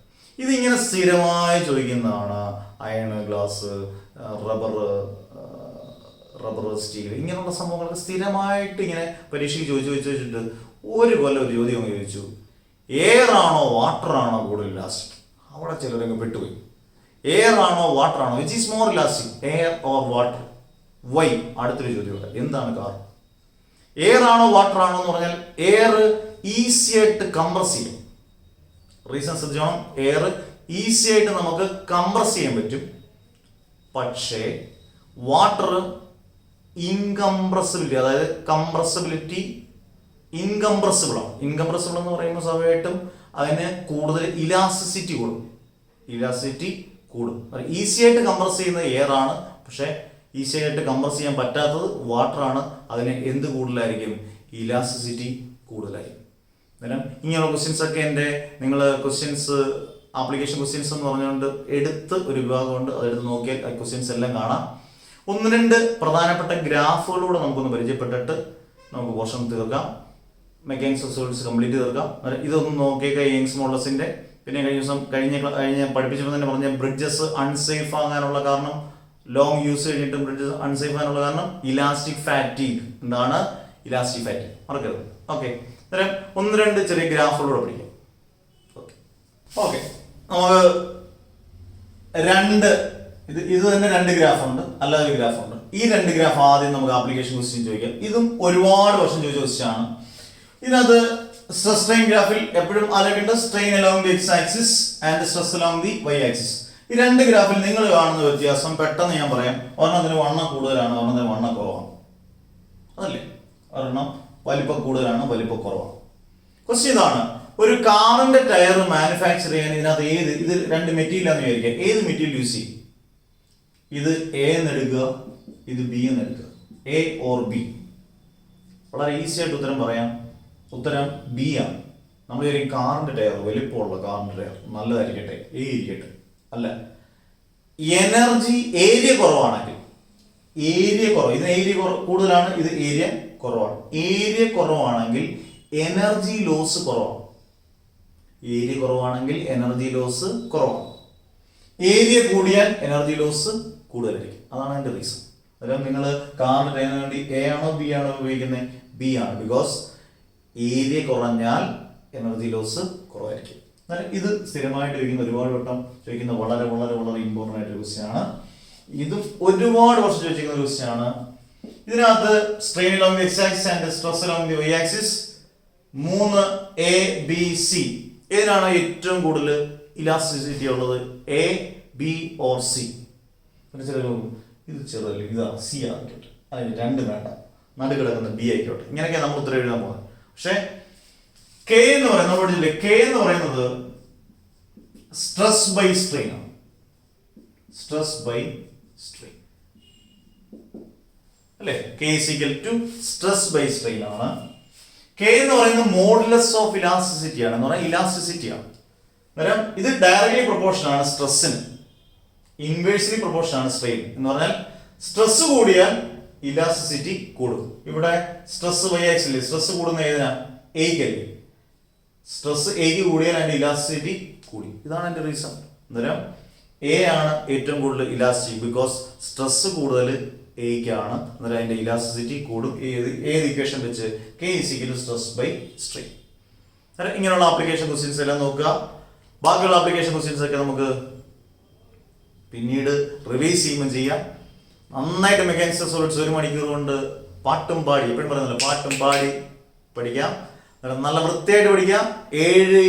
ഇതിങ്ങനെ സ്ഥിരമായി ചോദിക്കുന്നതാണ്. അയൺ, ഗ്ലാസ്, റബ്ബർ, സ്റ്റീൽ, ഇങ്ങനെയുള്ള സംഭവങ്ങളൊക്കെ സ്ഥിരമായിട്ട് ഇങ്ങനെ പരീക്ഷയ്ക്ക് ചോദിച്ചിട്ട് ഒരു കൊല്ലം ഒരു ചോദ്യം അങ്ങ് ചോദിച്ചു, എയർ ആണോ വാട്ടർ ആണോ കൂടുതൽ ഇലാസ്റ്റിക്? അവിടെ ചിലരങ്ങ് പെട്ടുപോയി. എയർ ആണോ വാട്ടർ ആണോ, which is more elastic, air or water? Why? അടുത്തൊരു ചോദ്യമുണ്ട്, എന്താണ് കാരണം? എയർ ആണോ വാട്ടർ ആണോ എന്ന് പറഞ്ഞാൽ എയർ ഈസി ആയിട്ട് കംപ്രസ് ചെയ്യും. റീസൺ ശ്രദ്ധിച്ചോണം, എയർ ഈസി ആയിട്ട് നമുക്ക് കംപ്രസ് ചെയ്യാൻ പറ്റും. പക്ഷേ വാട്ടർ ഇൻകംപ്രസിബിലിറ്റി, അതായത് കംപ്രസിബിലിറ്റി ഇൻകംപ്രസിബിൾ ആണ്. ഇൻകംപ്രസിബിൾ എന്ന് പറയുമ്പോൾ സ്വാഭാവികമായിട്ടും അതിന് കൂടുതൽ ഇലാസ്റ്റിസിറ്റി കൂടും. ഈസി ആയിട്ട് കംപ്രസ് ചെയ്യുന്നത് എയർ ആണ്, പക്ഷേ ഈസി ആയിട്ട് കംപ്രസ് ചെയ്യാൻ പറ്റാത്തത് വാട്ടർ ആണ്. അതിന് എന്ത് കൂടുതലായിരിക്കും, ഇലാസ്റ്റിസിറ്റി കൂടുതലായിരിക്കും. അന്നേരം ഇങ്ങനെയുള്ള ക്വസ്റ്റ്യൻസ് ഒക്കെ എൻ്റെ നിങ്ങൾ ക്വസ്റ്റ്യൻസ് ആപ്ലിക്കേഷൻ ക്വസ്റ്റ്യൻസ് എന്ന് പറഞ്ഞുകൊണ്ട് എടുത്ത് ഒരു വിഭാഗമുണ്ട്, അതെടുത്ത് നോക്കിയാൽ ആ ക്വസ്റ്റ്യൻസ് എല്ലാം കാണാം. 1-2 പ്രധാനപ്പെട്ട ഗ്രാഫുകളിലൂടെ നമുക്കൊന്ന് പരിചയപ്പെട്ടിട്ട് നമുക്ക് പോർഷൻ തീർക്കാം. മെക്കാനിക്സ് സോളിഡ്സ് കംപ്ലീറ്റ് തീർക്കാം. ഇതൊന്നും നോക്കിയേക്കാം യങ്സ് മോഡുലസിൻ്റെ. പിന്നെ കഴിഞ്ഞ പഠിപ്പിച്ചപ്പോൾ തന്നെ പറഞ്ഞ ബ്രിഡ്ജസ് അൺസേഫ് ആകാനുള്ള കാരണം, ലോങ് യൂസ് കഴിഞ്ഞിട്ടും ബ്രിഡ്ജസ് അൺസേഫ് ആകാനുള്ള കാരണം ഇലാസ്റ്റിക് ഫാറ്റീഗ്. എന്താണ് ഇലാസ്റ്റിക് ഫാറ്റീഗ്? മറക്കരുത്. ഓക്കെ, അന്നേരം 1-2 ചെറിയ ഗ്രാഫുകളൂടെ പഠിക്കാം. ഓക്കെ, നമുക്ക് ഇത് തന്നെ 2 ഗ്രാഫുണ്ട്, അല്ലാതെ ഒരു ഗ്രാഫുണ്ട്. ഈ 2 ഗ്രാഫ് ആദ്യം നമുക്ക് ആപ്ലിക്കേഷൻ ക്വസ്റ്റ്യൻ ചോദിക്കാം. ഇതും ഒരുപാട് വർഷം ചോദിച്ച ക്വസ്റ്റ്യൻ ആണ്. ഇതിനകത്ത് സ്ട്രെസ് സ്ട്രെയിൻ ഗ്രാഫിൽ എപ്പോഴും ആലോചിക്കേണ്ട strain along the X axis and stress along the Y axis. ഈ 2 ഗ്രാഫിൽ നിങ്ങൾ കാണുന്ന വ്യത്യാസം പെട്ടെന്ന് ഞാൻ പറയാം. ഒരെണ്ണത്തിന് വണ്ണം കൂടുതലാണ്, ഒരെണ്ണത്തിന് വണ്ണം കുറവാണ്. അതല്ലേ? ഒരെണ്ണം വലിപ്പം കൂടുതലാണ്, വലിപ്പം കുറവാണ്. ക്വസ്റ്റ്യൻ ഇതാണ്, ഒരു കാറിന്റെ ടയർ മാനുഫാക്ചർ ചെയ്യാൻ ഇതിനകത്ത് ഇത് 2 മെറ്റീരിയൽ ആണെന്ന് വിചാരിക്കുക. ഏത് മെറ്റീരിയൽ യൂസ് ചെയ്യും? ഇത് എ എന്ന് എടുക്കുക, ഇത് ബി എന്ന് എടുക്കുക. A or B? വളരെ ഈസി ആയിട്ട് ഉത്തരം പറയാം. ഉത്തരം ബി ആണ്. നമ്മൾ ശരിക്കും കാറിന്റെ ടയർ, വലിപ്പമുള്ള കാറിന്റെ ടയർ നല്ലതായിരിക്കട്ടെ, ഇരിക്കട്ടെ. അല്ല, എനർജി ഏരിയ കുറവാണെങ്കിൽ, ഇതിന് ഏരിയ കൂടുതലാണ്, ഇത് ഏരിയ കുറവാണ്. ഏരിയ കുറവാണെങ്കിൽ എനർജി ലോസ് കുറവാണ്. ഏരിയ കുറവാണെങ്കിൽ എനർജി ലോസ് കുറവാണ്. ഏരിയ കൂടിയാൽ എനർജി ലോസ് കൂടുതലായിരിക്കും. അതാണ് അതിന്റെ റീസൺ. അതായത് നിങ്ങൾ കാറിന് ടയറിന് വേണ്ടി എ ആണോ ബി ആണോ ഉപയോഗിക്കുന്നത്? ബി ആണ്. ബിക്കോസ് ഏരിയ കുറഞ്ഞാൽ എനർജി ലോസ് കുറവായിരിക്കും. ഇത് സ്ഥിരമായിട്ട് ചോദിക്കുന്ന, ഒരുപാട് വട്ടം ചോദിക്കുന്ന വളരെ വളരെ വളരെ ഇമ്പോർട്ടൻ്റ് ആയിട്ടൊരു ക്വസ്റ്റ്യൻ ആണ്. ഇത് ഒരുപാട് വർഷം ചോദിച്ചിരിക്കുന്ന ഒരു ക്വസ്റ്റ്യൻ ആണ്. ഇതിനകത്ത് strain along the X axis and stress along the Y axis 3 A B C ഏതിനാണ് ഏറ്റവും കൂടുതൽ ഇലാസ്റ്റിസിറ്റി ഉള്ളത്? A B or C? ഇത് ചെറുതല്ലേ, ഇതാ സി ആയിക്കോട്ടെ, അതിന് 2 വേണ്ട, നടുക്കിടക്കുന്ന ബി ആയിക്കോട്ടെ. ഇങ്ങനെയൊക്കെ നമ്മൾ ഉത്തരം എഴുതാൻ പോകുന്നത്. പക്ഷെ കെ എന്ന് പറയുന്നത്, കെ എന്ന് പറയുന്നത് സ്ട്രെസ് ബൈ സ്ട്രെയിൻ ആണ്. സ്ട്രെസ് ബൈ സ്ട്രെയിൻ അല്ലെ? K is equal to stress by strain ആണ്. കെ എന്ന് പറയുന്നത് മോഡുലസ് ഓഫ് ഇലാസ്റ്റിസിറ്റി ആണ്, എന്ന് പറഞ്ഞാൽ ഇലാസ്റ്റിസിറ്റി ആണ്. അന്നേരം ഇത് ഡയറക്ട്ലി പ്രൊപ്പോർഷൻ ആണ് സ്ട്രെസ്സിന്, ഇൻവേഴ്സ്ലി പ്രൊപ്പോർഷൻ ആണ് സ്ട്രെയിൻ. എന്ന് പറഞ്ഞാൽ സ്ട്രെസ് കൂടിയാൽ ഇലാസ്റ്റിസിറ്റി കൂടും. ഇവിടെ സ്ട്രെസ് വൈ ആക്സിൽ സ്ട്രെസ് കൂടുന്ന ഏതിനാ? എയ്ക്കല്ലേ. സ്ട്രെസ് എയ്ക്ക് കൂടിയാൽ അതിന്റെ ഇലാസ്റ്റിസിറ്റി കൂടി. ഇതാണ് എന്റെ റീസൺ. അന്നേരം എ ആണ് ഏറ്റവും കൂടുതൽ ഇലാസ്റ്റിക്, ബിക്കോസ് സ്ട്രെസ് കൂടുതൽ എയ്ക്കാണ്. അന്നേരം അതിന്റെ ഇലാസ്റ്റിസിറ്റി കൂടും. ഏത് ഇക്വേഷൻ വെച്ച്? K is equal to stress by strain. ഇങ്ങനെയുള്ള ആപ്ലിക്കേഷൻ ക്വസ്റ്റ്യൻസ് എല്ലാം നോക്കുക. ബാക്കിയുള്ള ആപ്ലിക്കേഷൻ ക്വസ്റ്റ്യൻസ് ഒക്കെ നമുക്ക് പിന്നീട് റിവൈസ് ചെയ്യുമ്പോൾ ചെയ്യാം. നന്നായിട്ട് മെക്കാനിക്സ് സോളിഡ്സ് 1 മണിക്കൂർ കൊണ്ട് പാട്ടും പാടി, എപ്പോഴും പറയുന്നല്ലോ, പാട്ടും പാടി പഠിക്കാം. നല്ല വൃത്തിയായിട്ട് പഠിക്കാം. 7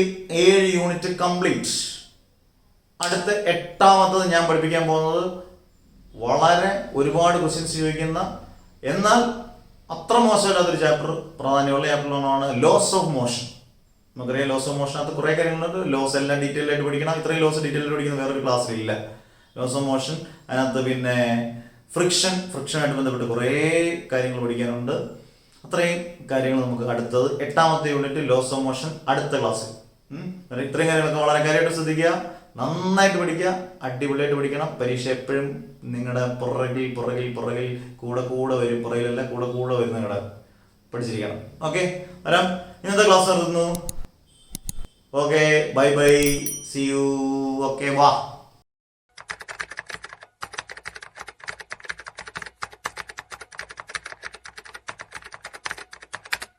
യൂണിറ്റ് കംപ്ലീറ്റ്. അടുത്ത 8ാമത്തത് ഞാൻ പഠിപ്പിക്കാൻ പോകുന്നത് വളരെ ഒരുപാട് ക്വസ്റ്റ്യൻസ് ചോദിക്കുന്ന, എന്നാൽ അത്ര മോശമല്ലാത്തൊരു ചാപ്റ്റർ, പ്രാധാന്യമുള്ള ചാപ്റ്ററാണ് ലോസ് ഓഫ് മോഷൻ. നമുക്കറിയാം ലോസ് ഓഫ് മോഷനകത്ത് കുറേ കാര്യങ്ങളുണ്ട്. ലോസ് എല്ലാം ഡീറ്റെയിൽ ആയിട്ട് പഠിക്കണം. ഇത്രയും ലോസ് ഡീറ്റെയിൽ ആയിട്ട് പഠിക്കുന്ന വേറൊരു ക്ലാസ്സിലില്ല. ലോസ് ഓഫ് മോഷൻ, അതിനകത്ത് പിന്നെ ഫ്രിക്ഷനായിട്ട് ബന്ധപ്പെട്ട് കുറേ കാര്യങ്ങൾ പഠിക്കാനുണ്ട്. അത്രയും കാര്യങ്ങൾ നമുക്ക് അടുത്തത് 8ാമത്തെ യൂണിറ്റ് ലോസ് ഓഫ് മോഷൻ അടുത്ത ക്ലാസ്സിൽ. ഇത്രയും കാര്യങ്ങളൊക്കെ വളരെ കാര്യമായിട്ട് ശ്രദ്ധിക്കുക. നന്നായിട്ട് പഠിക്കുക, അടിപൊളിയായിട്ട് പഠിക്കണം. പരീക്ഷ എപ്പോഴും നിങ്ങളുടെ പുറകിൽ കൂടെ വരും. പുറകിലല്ല, കൂടെ വരും. നിങ്ങളുടെ പഠിച്ചിരിക്കണം. ഓക്കെ, വരാം. ഇന്നത്തെ ക്ലാസ് നടത്തുന്നു. Okay, bye, see you. Okay, വാ.